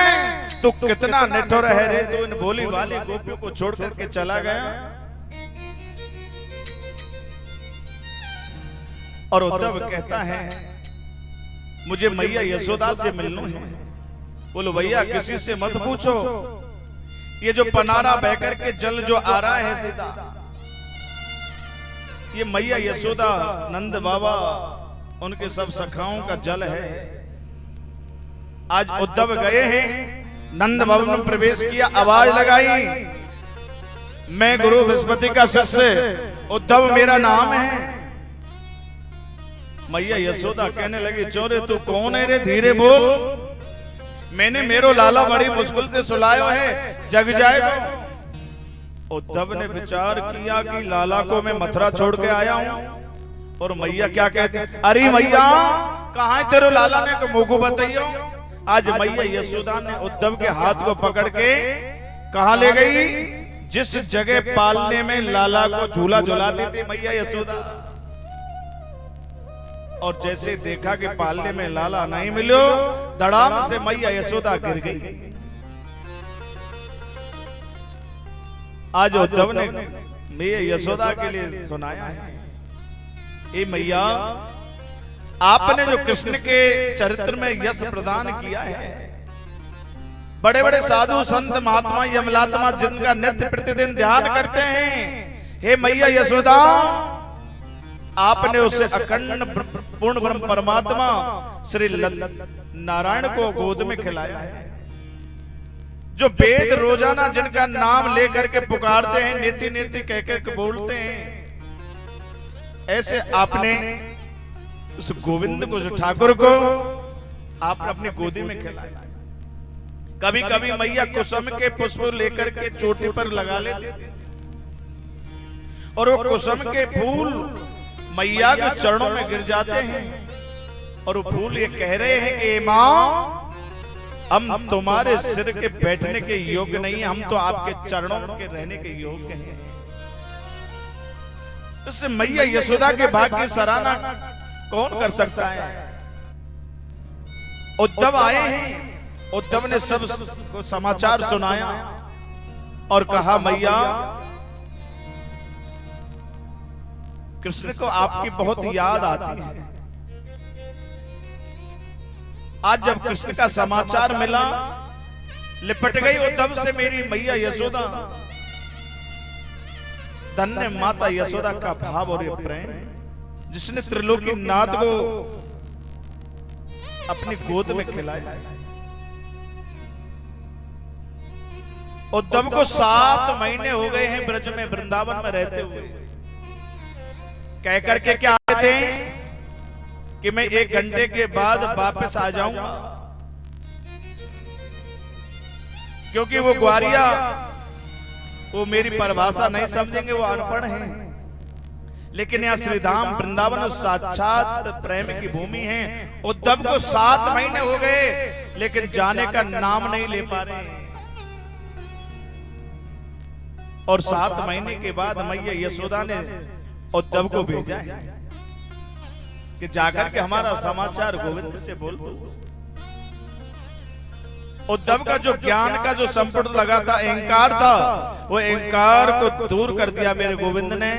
तो कितना निठुर है रे, तो इन भोली वाली गोपियों को छोड़ करके चला गया। और उद्धव कहता है मुझे मैया यशोदा से मिलना है। बोलो भैया किसी से मत पूछो, ये जो पनारा बह करके जल जो आ रहा है सीधा, ये मैया यशोदा नंद बाबा उनके सब सखाओं का जल है। आज उद्धव गए हैं, नंद भवन में प्रवेश किया, आवाज लगाई, मैं गुरु बृहस्पति का शिष्य उद्धव मेरा नाम है। मैया यशोदा कहने लगी, चोरे तू कौन है रे, धीरे बोल, मैंने मेरो लाला बड़ी मुश्किल से सुलायो है, जग जाएगा। उद्धव ने विचार किया कि लाला को मैं मथुरा छोड़ के आया हूं और मैया क्या कहते, अरे मैया कहां है तेरे लाला ने, को मोगू बताइयो। आज मैया यशोदा ने उद्धव के हाथ को पकड़ के कहां ले गई, जिस जगह पालने में लाला को झूला झुलाती थी मैया यशोदा। और जैसे देखा कि पालने में लाला नहीं मिलो, धड़ाम से मैया यशोदा गिर गई। आज उद्धव ने मैया यशोदा के लिए सुनाया है, ए मैया आपने जो कृष्ण के चरित्र में यश प्रदान किया है, बड़े बड़े साधु संत महात्मा यमलात्मा जिनका नित्य प्रतिदिन ध्यान करते हैं, हे मैया यशोदा आपने उसे अखंड पूर्ण ब्रह्म परमात्मा श्री नारायण को गोद में खिलाया है। जो वेद रोजाना जिनका नाम लेकर के पुकारते हैं, नीति नीति कह के बोलते हैं, ऐसे आपने उस गोविंद को, जो ठाकुर को आपने अपनी गोदी में खिलाया। कभी कभी मैया कुसुम के पुष्प लेकर के चोटी पर लगा लेते थे और वो कुसुम के फूल मैया के चरणों में गिर जाते हैं और वो फूल ये कह रहे हैं कि मां हम तुम्हारे सिर के बैठने के योग्य नहीं है, हम तो आपके चरणों के रहने के योग्य हैं। इससे मैया यशोदा के भाग्य की सराहना कौन कर सकता है। उद्धव आए हैं, उद्धव ने सब को समाचार सुनाया और कहा मैया कृष्ण को आपकी बहुत याद आती है। आज जब कृष्ण का समाचार मिला, लिपट गई उद्धव से मेरी मैया यशोदा। धन्य माता यशोदा का भाव और ये प्रेम, जिसने त्रिलोकी नाथ को अपनी गोद में खिलाया। उद्धव को 7 महीने हो गए हैं ब्रज में वृंदावन में रहते हुए। कह करके क्या आए थे कि मैं 1 घंटे के बाद वापस आ जाऊंगा, क्योंकि वो ग्वारिया वो मेरी परिभाषा नहीं समझेंगे, वो अनपढ़ हैं। लेकिन यहाँ श्रीधाम वृंदावन साक्षात प्रेम की भूमि है। उद्धव को 7 महीने हो गए लेकिन जाने का नाम नहीं ले पा रहे। और 7 महीने के बाद मैया यशोदा ने उद्धव को भेजा है कि जाकर के हमारा समाचार गोविंद से बोल दो। उद्धव का जो ज्ञान का जो संपुट लगा था, अहंकार था, वो अहंकार को दूर कर दिया मेरे गोविंद ने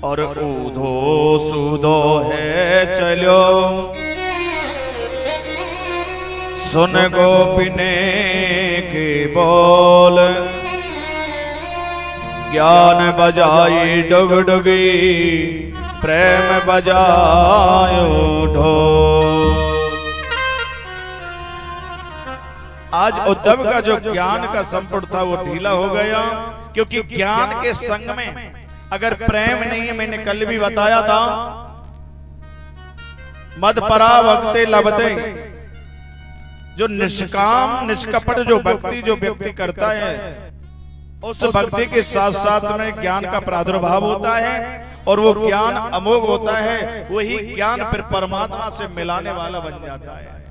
और ऊधो सूधो है चलो सुन गोपिने के बोल ज्ञान बजाई डुगडुगी प्रेम बजायो ढोल। आज उद्धव का जो ज्ञान का संपुट था वो ढीला हो गया, क्योंकि ज्ञान के संग में अगर प्रेम नहीं है, मैंने कल भी बताया था, मद परा भक्ते लभते, जो निष्काम निष्कपट जो भक्ति जो व्यक्ति करता है उस भक्ति के साथ साथ में ज्ञान का प्रादुर्भाव होता है और वो ज्ञान अमोघ होता है। वही ज्ञान फिर परमात्मा से मिलाने वाला बन जाता है।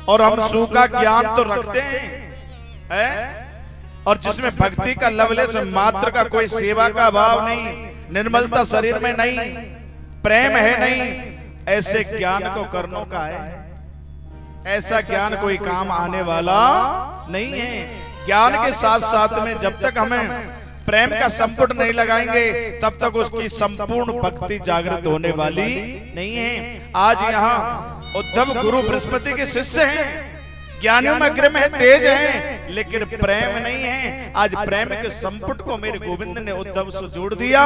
और हम सूखा ज्ञान तो रखते हैं और जिसमें भक्ति का लवलेश मात्र का कोई सेवा का भाव नहीं, निर्मलता शरीर में नहीं, प्रेम है नहीं, ऐसे ज्ञान को करने का है। ऐसा ज्ञान कोई काम आने वाला नहीं है। ज्ञान के साथ साथ में जब तक हमें प्रेम का संपुट नहीं लगाएंगे तब तक उसकी संपूर्ण भक्ति जागृत होने वाली नहीं है। आज यहाँ उद्धव गुरु बृहस्पति के शिष्य हैं, ज्ञानियों में अग्र में तेज हैं, लेकिन प्रेम नहीं है। आज प्रेम के संपुट को मेरे गोविंद ने उद्धव से जोड़ दिया।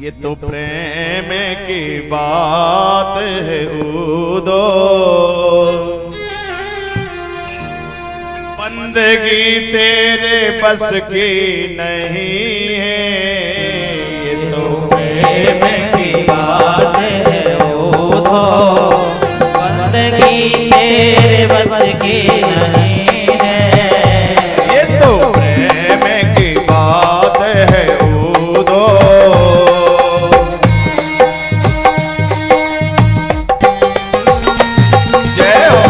ये तो प्रेम की बात है उदो, बंदगी तेरे बस की नहीं है। ये तो प्रेम की बात है उदो, बंदगी तेरे बस की नहीं है। ये तो प्रेम की बात है उदो, जय हो।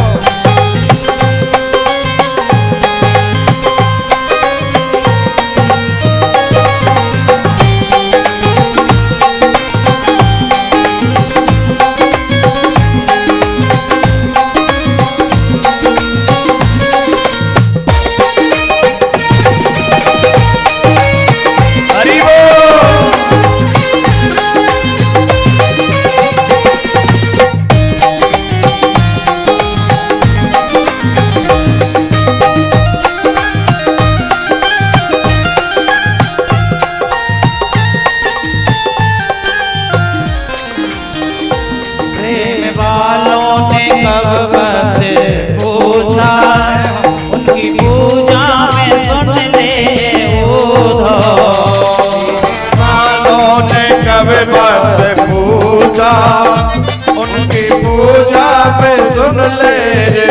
उनकी पूजा पे सुन ले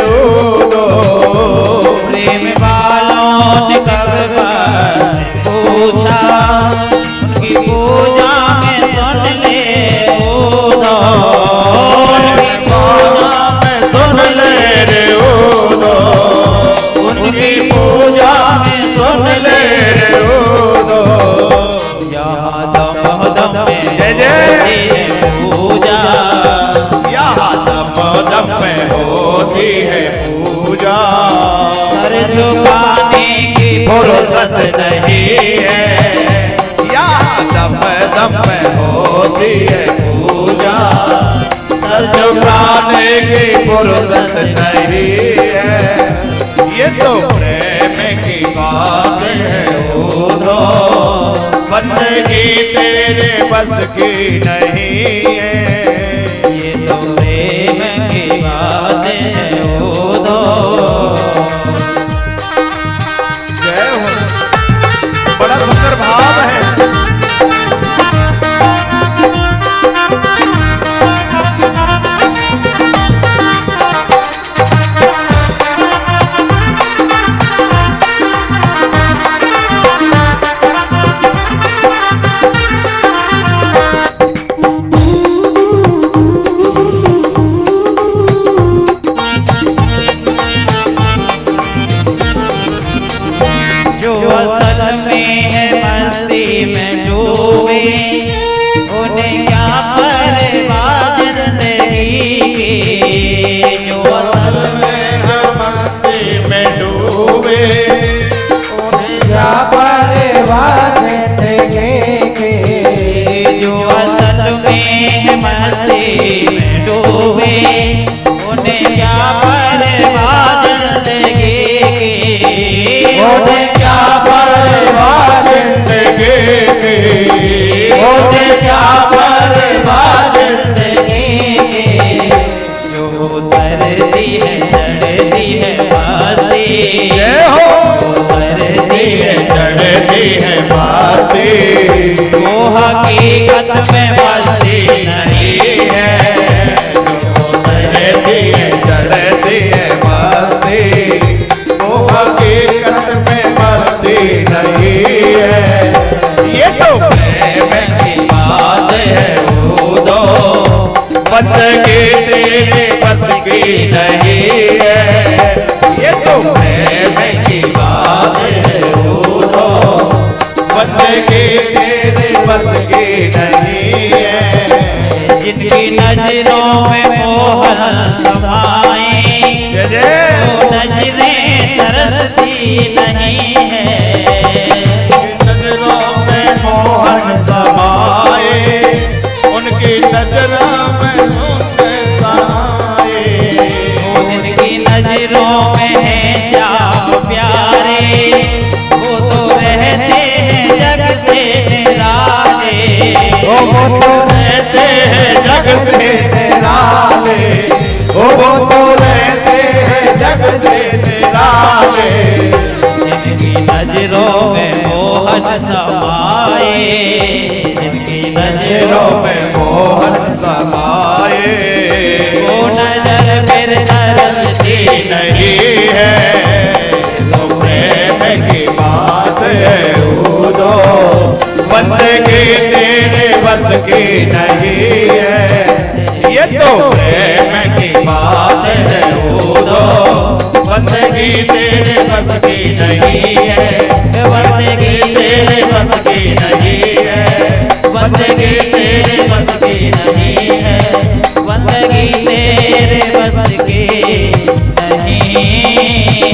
उदो, प्रेम वालों ने कब पूछा, उनकी पूजा में सुन ले उदो, उनकी पूजा में सुन ले उदो, उनकी पूजा में सुन ले उदो। यहाँ दम दम में जय जय पूजा, यहाँ दम में होती है पूजा। सर झुकाने की फुर्सत नहीं है। यहाँ दम में होती है पूजा, सर झुकाने की फुर्सत नहीं है। ये तो प्रेम की बात है उदो, बंदगी तेरे बस की नहीं है। ये तो प्रेम की बात है उदो। जय हो, बड़ा सुंदर भाव है। उन्हें क्या परे में डूबे उन्हें क्या परवाह जिंदगी की, उन्हें क्या परवाह जिंदगी की, उन्हें क्या परवाह जिंदगी की। जो उतरती है चढ़ती है मस्ती, जय हो। उतरती है चढ़ती है मस्ती, वो हकीकत में मस्ती नहीं है। चढ़ती है मस्ती, वो हकीकत में मस्ती नहीं है। ये तो प्रेम की बात है वो दो, बंदगी तेरे बस की नहीं है। ये तो प्रेम की बात है वो दो, बंदगी तेरे बस की नहीं है। जिनकी नजरों में मोहन समाए, जय जय। वो नजरें तरसती नहीं है। नजरों में मोहन समाए, उनकी नजरों में मोहन समाए। वो जिनकी नजरों में है श्याम प्यारे, वो तो रहते हैं जग से निराले। वो तो रहते हैं जग से निराले, वो तो रहते हैं जग से निराले। जिनकी नजरों में मोहन समाए, जिनकी नजरों में मोहन समाए, वो नजर फिर तरसती नहीं है। तो प्रेम की बात है दो, बंदगी तेरे बस की नहीं है। ये तो प्रेम की बात है दो, बंदगी तेरे बस की नहीं है। बंदगी तेरे बस की नहीं है, बंदगी तेरे बस की नहीं है, बंदगी तेरे बस की नहीं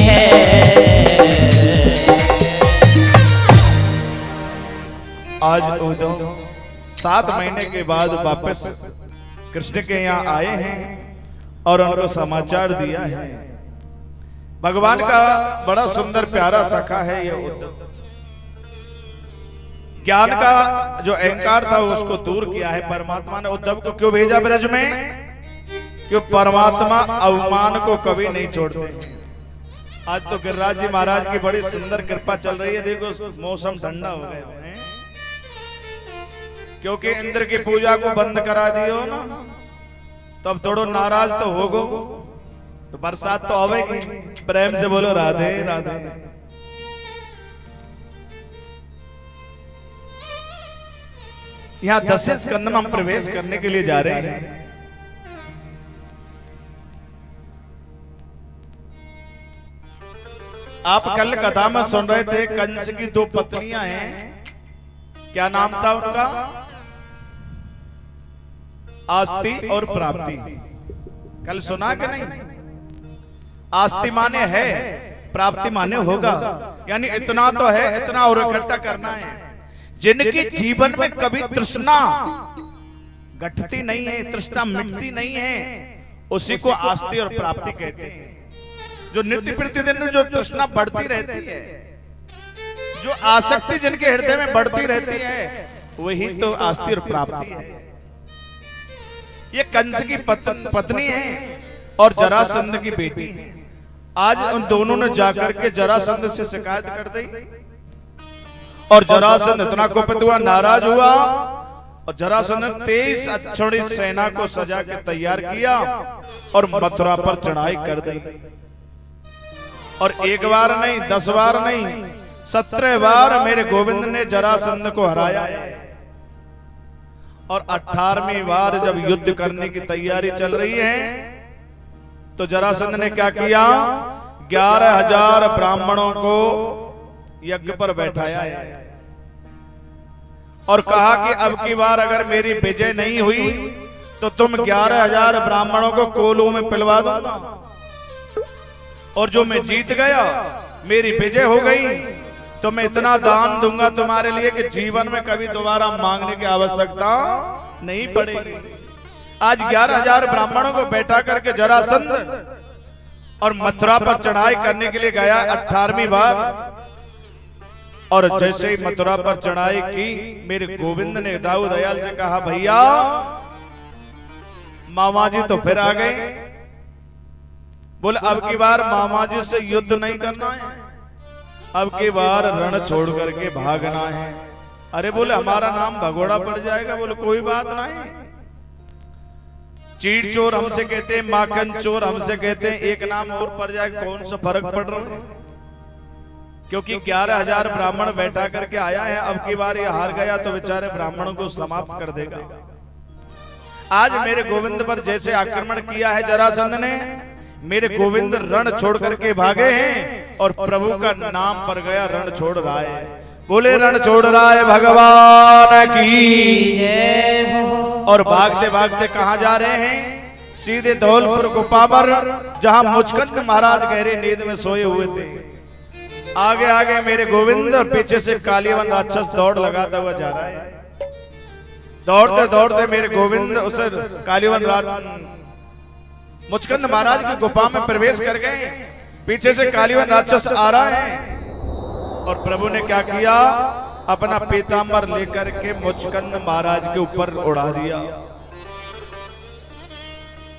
है। आज उद्धव 7 महीने के बाद वापस कृष्ण के यहाँ आए हैं और उनको समाचार दिया है। भगवान का बड़ा सुंदर प्यारा सखा है ये उद्धव। ज्ञान का जो अहंकार था उसको दूर किया है परमात्मा ने। उद्धव को क्यों भेजा ब्रज में? क्यों परमात्मा अवमान को कभी नहीं छोड़ते। आज तो गिरिराज जी महाराज की बड़ी सुंदर कृपा चल रही है। देखो मौसम ठंडा हो गया है, क्योंकि इंद्र की पूजा को बंद करा दियो ना, तो अब थोड़ो नाराज तो होगो, तो बरसात तो आवेगी। प्रेम से बोलो राधे राधे। यहाँ 10 स्कंद में हम प्रवेश करने के लिए जा रहे हैं। आप कल कथा में सुन रहे थे कंस की 2 पत्नियां हैं। क्या नाम था उनका? आस्ति और प्राप्ति। कल सुना कि नहीं? आस्ति माने है, प्राप्ति माने होगा। यानी इतना तो है, इतना और इकट्ठा करना है। जिनके जीवन में कभी तृष्णा घटती नहीं है, तृष्णा मिटती नहीं है, उसी को आस्ति और प्राप्ति कहते हैं। जो नित्य प्रतिदिन जो तृष्णा बढ़ती रहती है, जो आसक्ति जिनके हृदय में बढ़ती रहती है, वही तो आस्ति और प्राप्ति है। ये कंस की पत्नी है और जरासंध की बेटी है। आज उन दोनों ने जाकर के जरासंध से शिकायत कर दी और जरासंध इतना कुपित हुआ, नाराज हुआ और जरासंध ने 23 अक्षौणी सेना को सजा के तैयार किया और मथुरा पर चढ़ाई कर दी। और 1 बार नहीं, 10 बार नहीं, 17 बार मेरे गोविंद ने जरासंध को हराया है। और 18वीं बार जब युद्ध करने की तैयारी चल रही है, तो जरासंध ने क्या किया? 11,000 ब्राह्मणों को यज्ञ पर बैठाया है और कहा कि अब की बार अगर मेरी विजय नहीं हुई तो तुम 11,000 ब्राह्मणों को कोलों में पिलवा दूंगा, और जो मैं जीत गया, मेरी विजय हो गई, तो मैं इतना दान दूंगा तुम्हारे लिए कि जीवन में कभी दोबारा मांगने की आवश्यकता नहीं पड़ेगी। आज 11,000 ब्राह्मणों को बैठा करके जरासंध और मथुरा पर चढ़ाई करने के लिए गया 18वीं बार। और जैसे ही मथुरा पर चढ़ाई की, मेरे गोविंद ने दाऊ दयाल से कहा, भैया मामा जी तो फिर आ गए। बोले अब की बार मामा जी से युद्ध नहीं करना है, अब की बार रण छोड़ करके भागना है। अरे बोले हमारा नाम भगोड़ा पड़ जाएगा। बोले कोई बात नहीं, चीड़ चोर हमसे कहते हैं, माखन चोर हमसे कहते हैं, एक नाम और पड़ जाएगा, कौन सा फर्क पड़ रहा है। क्योंकि 11,000 ब्राह्मण बैठा करके आया है, अब की बार ये हार गया तो बेचारे ब्राह्मणों को समाप्त कर देगा। आज मेरे गोविंद पर जैसे आक्रमण किया है जरासंध ने, मेरे गोविंद रण छोड़ करके भागे हैं और प्रभु का नाम पर गया रण छोड़ रहा है। बोले रण छोड़ रहा है भगवान की जय हो। और भागते भागते कहां जा रहे हैं? सीधे धौलपुर गुफा पर, जहां मुचकंद महाराज गहरे नींद में सोए हुए थे। आगे आगे मेरे गोविंद और पीछे से कालीवन राक्षस दौड़ लगाता हुआ जा रहा है। दौड़ते दौड़ते मेरे गोविंद उस कालीवन मुचकंद महाराज की गुफा में प्रवेश कर गए। पीछे से कालीवन राक्षस आ रहा है और प्रभु ने क्या किया, अपना पीतांबर लेकर के मुचकंद महाराज के ऊपर उड़ा दिया।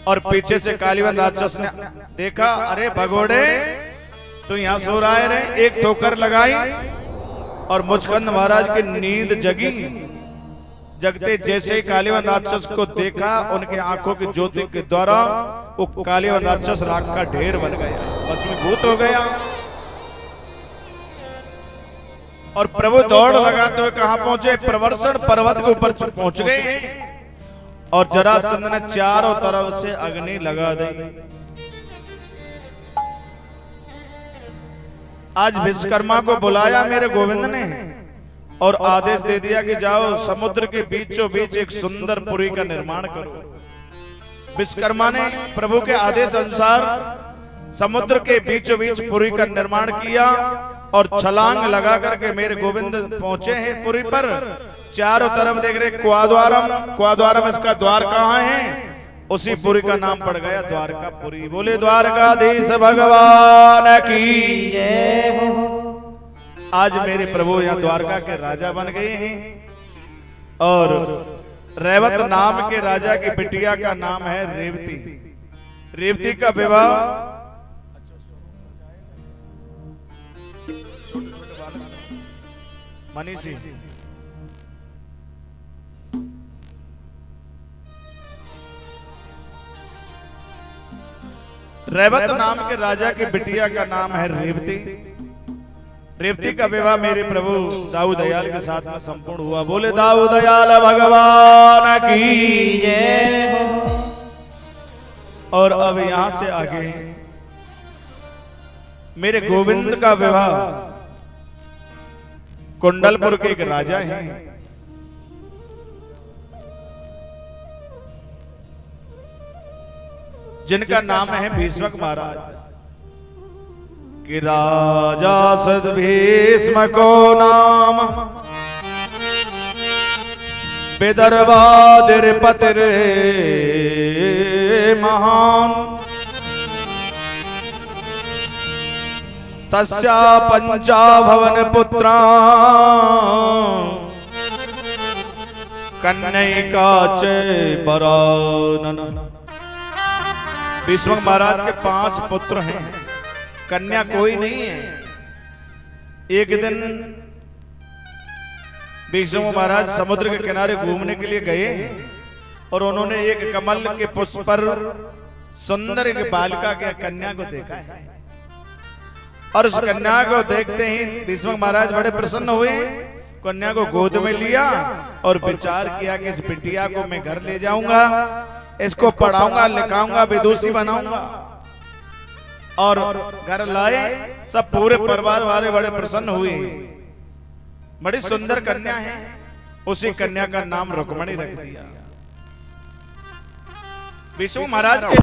और पीछे से कालीवन राक्षस ने देखा, अरे भगोड़े तो यहां सो रहा है रे। एक ठोकर लगाई और मुचकंद महाराज की नींद जगी। जगते जैसे ही कालीवन राक्षस को देखा, उनके आंखों की ज्योति के द्वारा वो कालीवन राक्षस राख का ढेर बन गया, भस्मीभूत हो गया। और प्रभु दौड़ लगाते हुए कहां पहुंचे? प्रवर्षण पर्वत के ऊपर पहुंच गए। और जरासंध ने चारों तरफ से अग्नि लगा दी। आज विश्वकर्मा को बुलाया मेरे गोविंद ने और आदेश दे दिया कि जाओ समुद्र के बीचों बीच एक सुंदर पुरी का निर्माण करो। विश्वकर्मा ने प्रभु के आदेश अनुसार समुद्र के बीचों बीच पुरी का निर्माण किया और छलांग लगा करके मेरे गोविंद पहुंचे हैं पुरी पर। चारों तरफ देख रहे क्वाद्वारम, क्वाद्वारम इसका द्वार कहाँ है? उसी पुरी का नाम पड़ गया द्वारकापुरी। बोले द्वारकाधीश भगवान की जय हो। आज मेरे प्रभु यहाँ द्वारका के राजा बन गए हैं और रेवत नाम के राजा की बिटिया का नाम है रेवती। रेवती का विवाह मनीषी रेवत नाम के राजा की बिटिया का नाम है रेवती। रेवती का विवाह मेरे प्रभु दाऊ दयाल के साथ में संपूर्ण हुआ। बोले दाऊ दयाल भगवान की जय हो। और अब यहां से आगे मेरे गोविंद का विवाह कुंडलपुर के एक राजा हैं, जिनका नाम है भीष्मक महाराज। कि राजा सद भीष्म को नाम विदर्भादिर पतिर महान। तस्या पंचा भवन पुत्रा कन्यका च बरानन। भीष्मक महाराज के 5 पुत्र हैं, कन्या कोई नहीं है। एक दिन भीष्म महाराज समुद्र के किनारे घूमने के लिए गए और उन्होंने एक कमल के पुष्प पर सुंदर एक बालिका के कन्या को देखा है। और उस कन्या को देखते ही भीष्म महाराज बड़े प्रसन्न हुए, कन्या को गोद में लिया और विचार किया कि इस बिटिया को मैं घर ले जाऊंगा, इसको पढ़ाऊंगा, लिखाऊंगा, विदुषी बनाऊंगा। और घर लाए, सब पूरे परिवार वाले बड़े प्रसन्न हुए। बड़ी सुंदर कन्या है, उसी कन्या का नाम रुक्मणी रख दिया। भीष्म महाराज के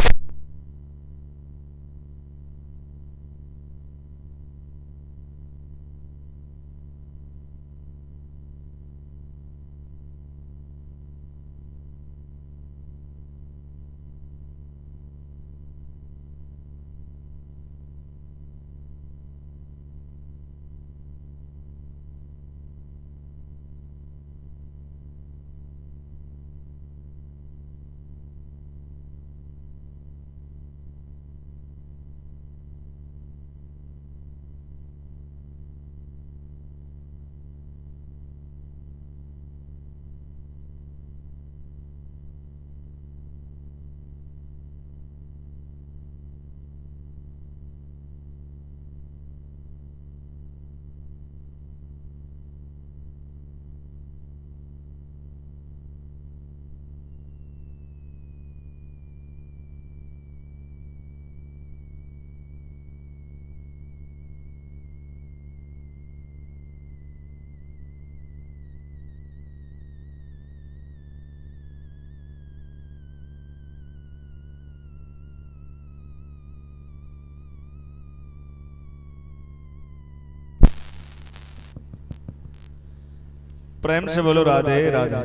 प्रेम से बोलो राधे राधे।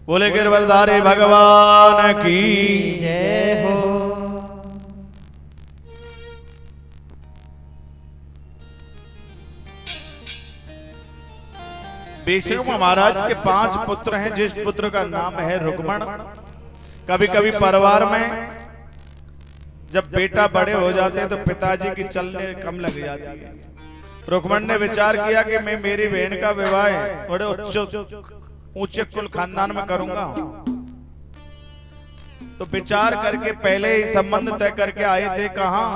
बोले गिरवरधारी भगवान की जय हो। बेशक महाराज के 5 पुत्र हैं। ज्येष्ठ पुत्र का नाम है रुक्मण। कभी कभी परिवार में जब बेटा बड़े हो जाते हैं तो पिताजी की चलने कम लग जाती है। रुक्मण ने विचार किया कि मैं मेरी बहन का विवाह बड़े ऊंचे कुल खानदान में करूंगा। तो विचार करके पहले ही संबंध तय करके आए थे। कहां?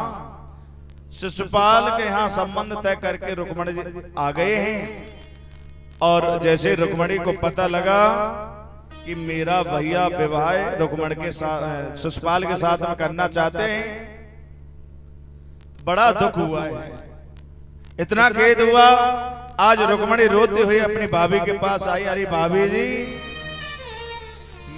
शिशुपाल के यहाँ संबंध तय करके रुक्मण जी आ गए हैं। और जैसे रुक्मणी को पता लगा कि मेरा भैया विवाह रुक्मण के साथ शिशुपाल के साथ में करना चाहते हैं, बड़ा दुख हुआ है। इतना खेद हुआ, आज रुक्मणी रोते हुए अपनी भाभी के पास आई। अरे भाभी जी,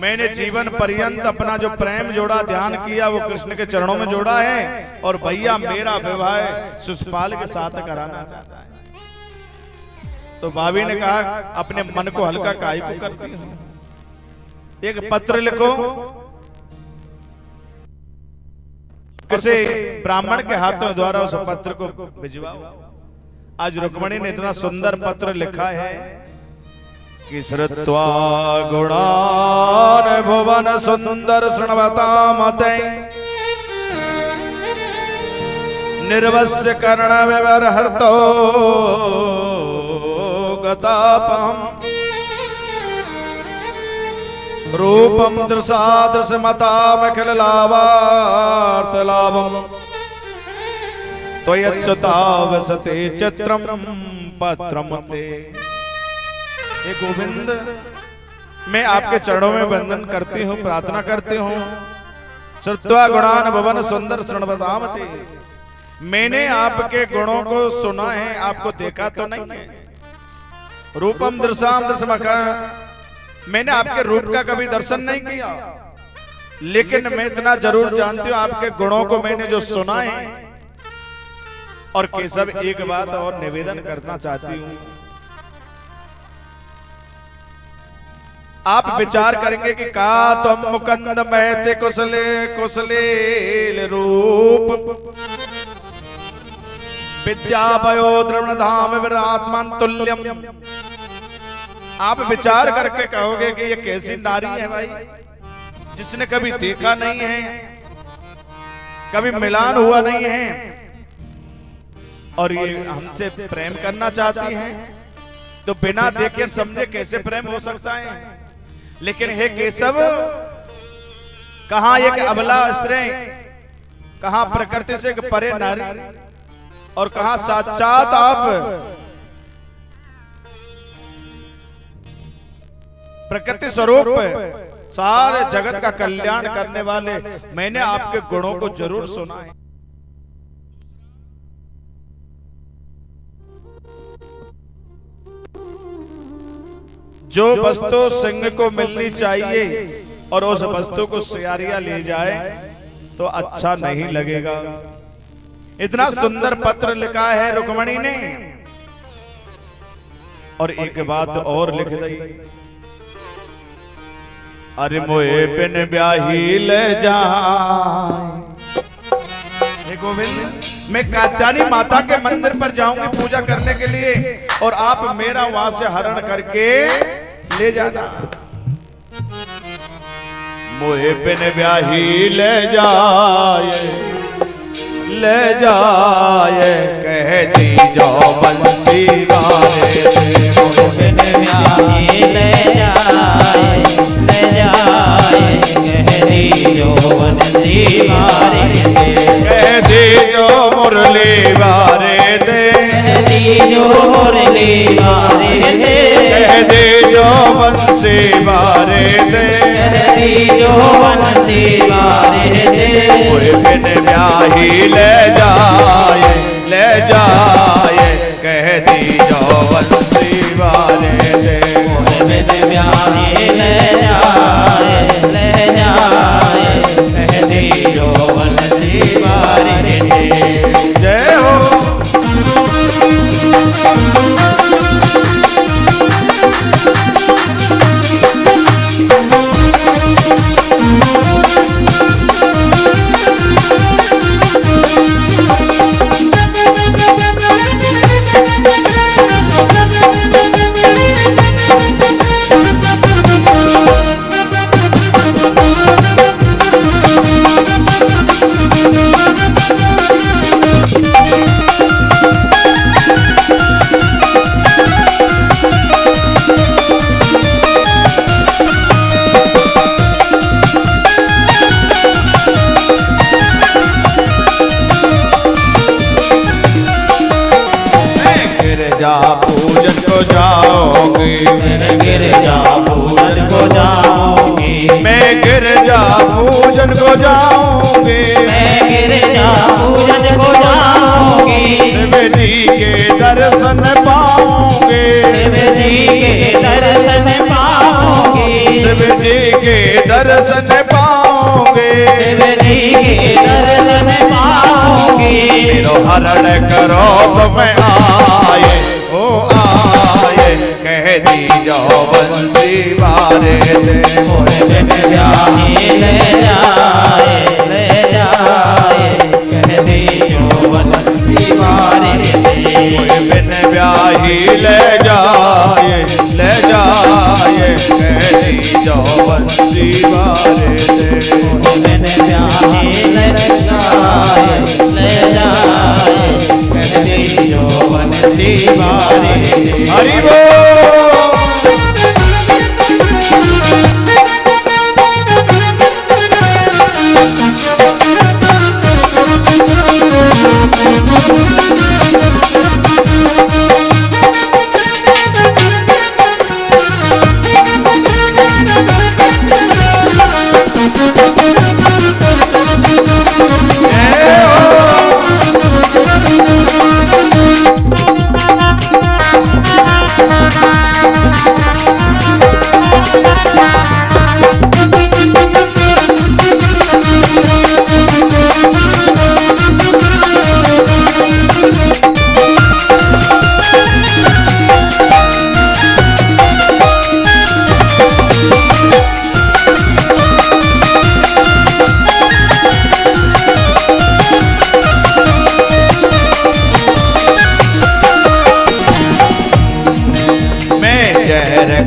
मैंने जीवन पर्यंत अपना जो प्रेम जोड़ा ध्यान किया वो कृष्ण के चरणों में जोड़ा है, और भैया मेरा विवाह शिशुपाल के साथ कराना चाहता है। तो भाभी ने कहा अपने मन को हल्का काहे को करती हो, एक पत्र लिखो, किसी ब्राह्मण के हाथों द्वारा उस पत्र को भिजवाओ। आज रुक्मणी ने इतना सुंदर पत्र लिखा है कि श्रुत्वा गुणान भुवन सुंदर शृण्वतामते निर्वस्य कर्ण व्यवहर्तो गतापम रूपम दृशादृशमतामखिल लाभार्थ लाभम त्वयच्युतावसते चित्रम पत्रम ते। हे गोविंद, मैं आपके चरणों में वंदन करती हूँ, प्रार्थना करती हूँ। श्रुत्वा गुणान भवन सुंदर शृण्वतामते, मैंने आपके गुणों को सुना है, आपको देखा तो नहीं है। रूपम दृशाम दृशमका, मैंने आपके रूप का कभी दर्शन नहीं किया, लेकिन मैं इतना जरूर जानती हूँ आपके गुणों को मैंने जो सुना है। और केशव, एक बात और निवेदन करना चाहती हूँ। आप विचार करेंगे कि का तुम मुकंद महते कुशले कुशले रूप विद्या भयो द्रवण धाम विरात्मन तुल्यम। आप विचार करके कहोगे कि ये कैसी नारी है भाई, जिसने कभी देखा नहीं है, कभी मिलान हुआ नहीं है, और ये हमसे प्रेम करना चाहती है। तो बिना देखे समझे कैसे प्रेम हो सकता है। लेकिन हे केशव, कहां एक अबला स्त्री, कहां प्रकृति से परे नारी, और कहां साक्षात आप प्रकृति स्वरूप सारे जगत का कल्याण करने वाले। मैंने आपके गुणों को जरूर सुना है। जो वस्तु सिंह को मिलनी चाहिए और उस वस्तु को सियारिया ले जाए तो अच्छा नहीं लगेगा। इतना सुंदर पत्र लिखा है रुक्मणी ने। और एक बात और लिख दी, अरे मोए बिन ब्याही ले जाए। गोविंद, मैं कात्यायनी माता के मंदिर पर जाऊंगी पूजा करने के लिए, और आप मेरा वहां से हरण करके ले जाना। मोए बिन ब्याही ले जाए, ले जाए, कह दी जाओ बंसी वाले। मोए बिन ब्याही ले जाए, ले जाए, कह दी जो बंसी वाले। कह दी जो मुरली वारे दे, कह दी जो मुरली वारे दे, कह दी जो बंसी वारे दे, कह दी जो बंसी वारे दे। मोए बिन ब्याही ले जाए, ले जाए, कह दी जो बंसी वारे दे। मोए बिन ब्याही ले जाए, ले जाए, कह दी जो बंसी वारे दे। जय हो। गिरजा पूजन को जाऊंगी, मैं गिरजा पूजन को जाऊंगी, मैं गिरजा पूजन को जाऊंगी, मैं गिरजा पूजन को जाऊंगी, शिव जी के दर्शन पाऊंगी, शिव जी के दर्शन पाऊंगी, शिव जी के दर्शन पाऊंगी, शिव जी के दर्शन पाऊंगी। मेरो हरण करो तो मैं आए, ओ आए, कह दी जाओ बंसी बारे दे, मोरे बिन ब्याही ले जाए, ले जाए, कह दी जो बंसी बारे दे, बिन ब्याही ले जाए, ले जाए, कह दी जाओ बंसी बारे दे, बिन ब्याही ले जाए, ले जाए, कह दी जो बंसी बारे दे। हरि बोल।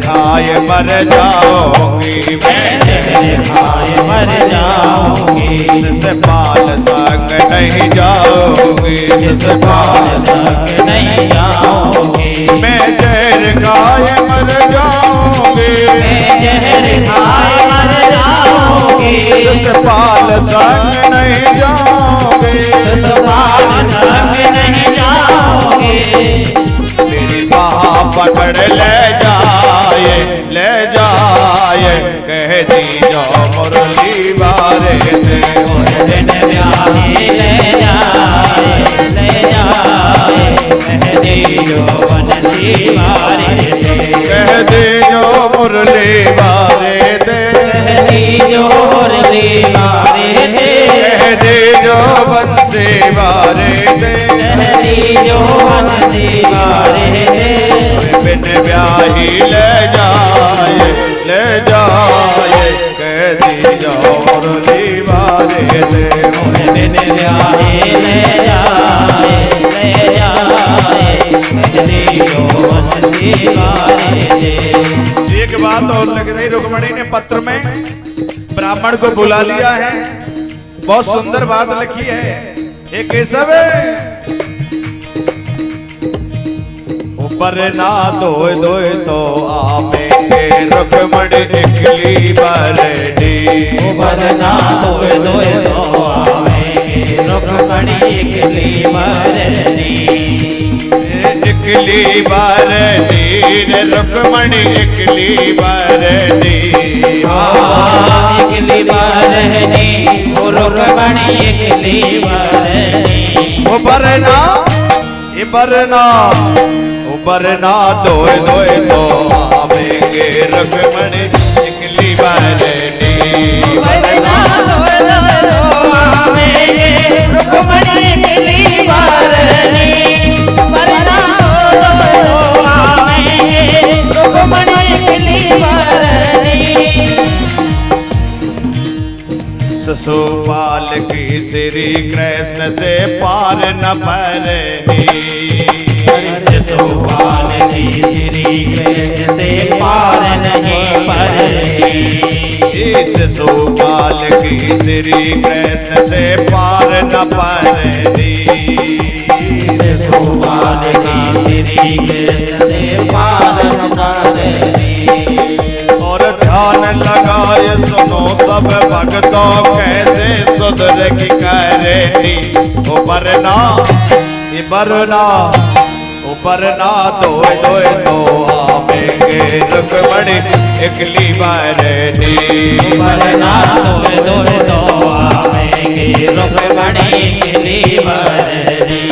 खाए मर जाऊंगी, मैं जहर खाए मर जाऊंगी, से पाल संग नहीं जाऊंगी, से पाल संग नहीं जाऊंगी, मैं जहर खाए मर जाऊंगी, मैं जहर खाए मर जाऊंगी, से पाल संग नहीं जाऊंगी, से पाल संग नहीं जाऊंगी। मेरी बाह पकड़ ले जाए, ले जाए, कह दी जाओ मुरली बारे दे, बिन ब्याही ले जाए, ले जाए, कह दे जो बंसी बारे दे, कह दे जो मुरली बारे दे, कह दी जो मुरली बारे दे, कह दे जो बंसी बारे दे, कह दी जो बंसी बारे दे, बिन ब्याही ले जाए, ले जाए, कह दी जाओ मुरली बारे दे, बिन ब्याही ले जाए, ले जाए, कह दी जो बंसी बारे दे। एक बात और लग रही, रुक्मणी ने पत्र में ब्राह्मण को बुला लिया है, बहुत सुंदर बात लिखी है। एक केशव ऊपर ना दोए दोए तो आवेंगे, रुक्मणी निकली बरडी, ऊपर ना दोए दोए तो आवेंगे, रुक्मणी निकली बरडी, निकली बरडी, रुक्मणी निकली बरडी, निकली बरडी, रुक्मणी निकली बरडी, बरना बरना बरना दोए दोए तो आवेंगे, रुक्मणी निकली बरडी, बरना दोए दोए तो आवेंगे, रुक्मणी निकली बरडी, बरना दोए तो आवेंगे, रुक्मणी निकली बरडी। ससुपाल की श्री कृष्ण से पार न परनी, ससुपाल की श्री कृष्ण से पार नहीं परनी, ससुपाल की श्री कृष्ण से पार न परनी, ससुपाल की श्री कृष्ण से पार न परनी। और ध्यान लगाए सुनो सब भक्तों, कैसे सुधर की करेनी, ओ बरना वरना दोए दोए तो आवेंगे रुक्मणी एकली बरनी। वरना दोए दोए तो आवेंगे रुक्मणी एकली बरनी।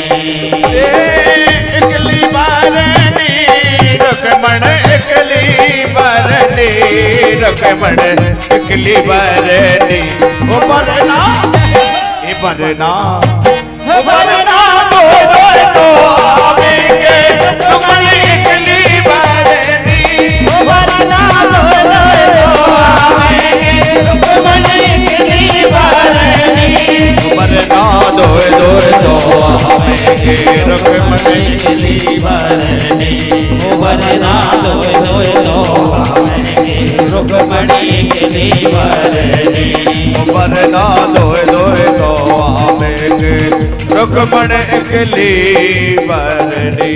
एकली बरनी रुक्मण एकली बरनी रुक्मण एकली बरनी। ओ वरना ए वरना वरना दोए दोए तो आवेंगे रुक्मणी एकली बरनी। वरना दोए दोए तो आवेंगे रुक्मणी एकली बरनी। वरना दोए दोए तो आवेंगे रुक्मणी एकली बरनी। वरना दोए दोए तो आवेंगे रुक्मणी एकली बरनी। वरना दोए दोए तो आवेंगे रुक्मण एकली बरनी।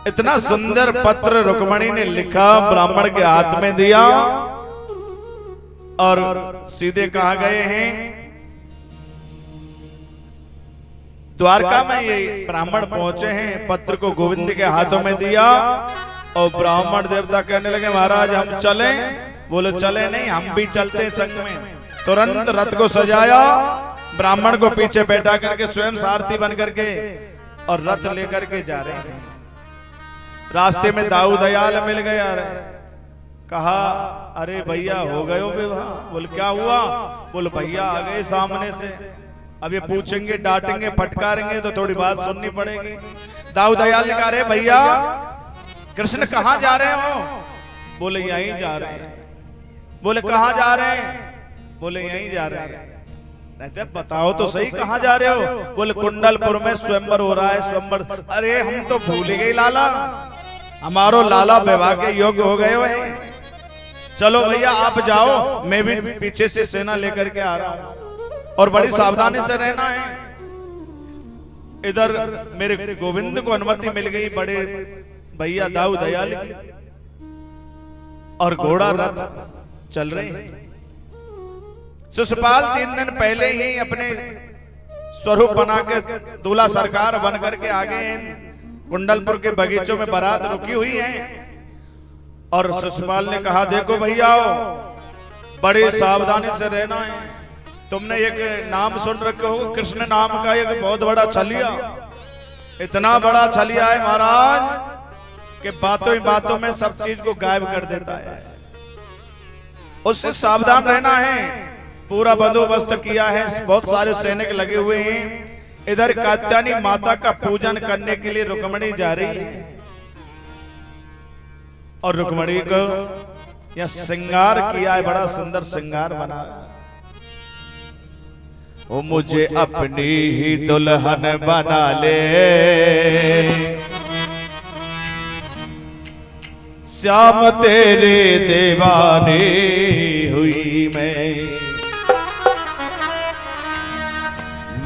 इतना सुंदर पत्र रुक्मणी ने लिखा, ब्राह्मण के हाथ में दिया और सीधे कहाँ गए हैं? द्वारका में ये ब्राह्मण पहुंचे हैं। पत्र को गोविंद के हाथों में दिया और ब्राह्मण देवता कहने लगे महाराज हम चलें? बोले चले नहीं, हम भी चलते हैं संग में। तुरंत रथ को सजाया, ब्राह्मण को पीछे बैठा करके स्वयं सारथी बन करके और रथ लेकर के जा रहे हैं। रास्ते में दाऊ दयाल मिल गया, कहा अरे भैया हो गए हो विवाह? बोले क्या हुआ? बोले भैया आ गए सामने से, अब ये पूछेंगे डांटेंगे फटकारेंगे तो थोड़ी बात सुननी पड़ेगी। दाऊ दयाल ने कहा अरे भैया कृष्ण कहाँ जा रहे हो? बोले यहीं जा रहे हैं। बोले कहाँ जा रहे हैं? बोले यहीं जा रहे हैं। नहीं बताओ तो सही कहाँ जा रहे हो? बोले कुंडलपुर में स्वयंवर हो रहा है। स्वयंवर? अरे हम तो भूल गए लाला, हमारो लाला विवाह के योग्य हो गए हैं। चलो भैया आप जाओ, मैं भी पीछे से सेना लेकर के आ रहा हूं और बड़ी सावधानी से रहना है। इधर मेरे गोविंद को अनुमति मिल गई बड़े भैया दाऊ दयाल की, और घोड़ा रथ चल रहे हैं। शिशुपाल 3 दिन पहले ही अपने स्वरूप बना के दूल्हा सरकार बन करके आ गए हैं। कुंडलपुर के बगीचों में बारात रुकी हुई है और शिशुपाल ने कहा देखो भैया बड़े सावधानी से रहना है। तुमने एक नाम सुन रखे हो कृष्ण नाम का, एक बहुत बड़ा छलिया, इतना बड़ा छलिया है महाराज कि बातों ही बातों में सब चीज को गायब कर देता है। उससे सावधान रहना है। पूरा बंदोबस्त किया है, बहुत सारे सैनिक लगे हुए हैं। इधर कात्यायनी माता का पूजन करने के लिए रुक्मणी जा रही है और रुक्मणी को यह श्रृंगार किया है, बड़ा सुंदर श्रृंगार बना। वो मुझे अपनी ही दुल्हन बना ले, श्याम तेरे दीवानी हुई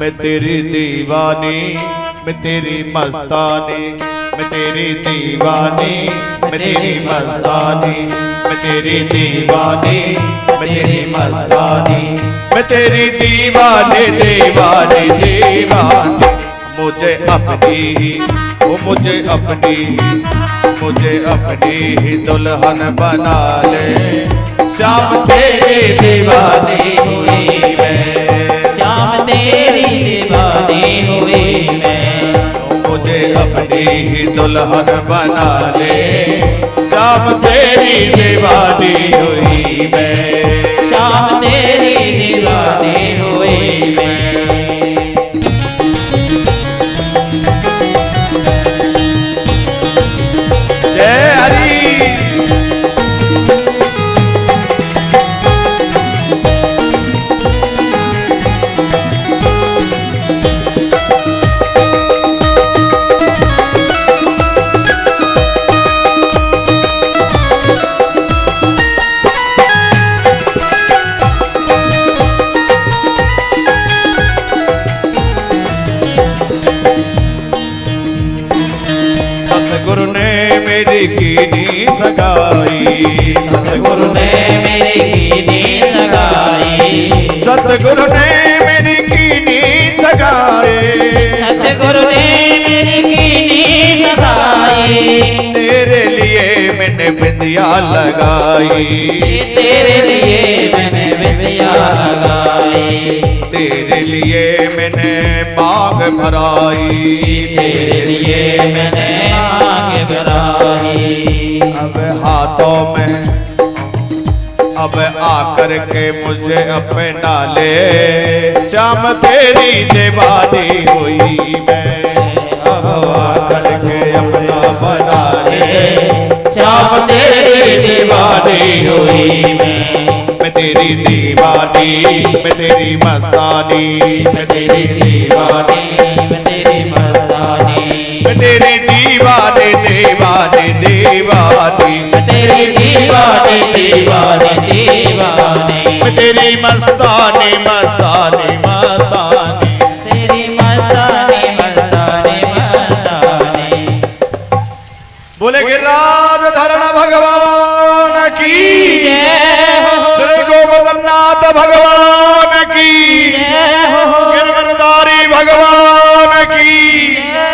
मैं तेरी दीवानी, मैं तेरी मस्तानी, मैं तेरी दीवानी, मैं तेरी मस्तानी, मैं तेरी दीवानी, मैं तेरी मस्तानी, मैं तेरी दीवानी दीवानी दीवानी। मुझे अपनी ही, वो मुझे अपनी ही, मुझे अपनी ही दुल्हन बना ले, श्याम तेरी दीवानी हुई मैं, श्याम तेरी दीवानी हुई मैं। मुझे अपनी ही दुल्हन बना ले, श्याम तेरी दीवानी हुई मैं, श्याम तेरी दीवानी हुई मैं। जय हरि। सतगुरु ने मेरी कीनी सगाई, सतगुरु ने मेरी कीनी सगाई, सतगुरु ने मेरी कीनी सगाई, बिंदिया लगाई, तेरे लिए मैंने बिंदिया लगाई, तेरे लिए मैंने मांग भराई, तेरे लिए मैंने मांग भराई। अब हाथों में अब आकर के मुझे अपना ले, श्याम तेरी दीवानी हुई मैं, अब आकर के अपना बना ले, श्याम तेरी दीवानी हुई मैं तेरी दीवानी, मैं तेरी मस्तानी, मैं तेरी दीवानी, मैं तेरी मस्तानी, मैं तेरी दीवानी दीवानी दीवानी, मैं तेरी दीवानी दीवानी दीवानी, मैं तेरी मस्तानी मस्तानी मस्तानी। तेरी मस्तानी मस्तानी मस्तानी। बोले गिरिराज धरण भगवान की जय हो, श्री गोवर्धननाथ भगवान की, जय हो, गिरगिरधारी भगवान की। जय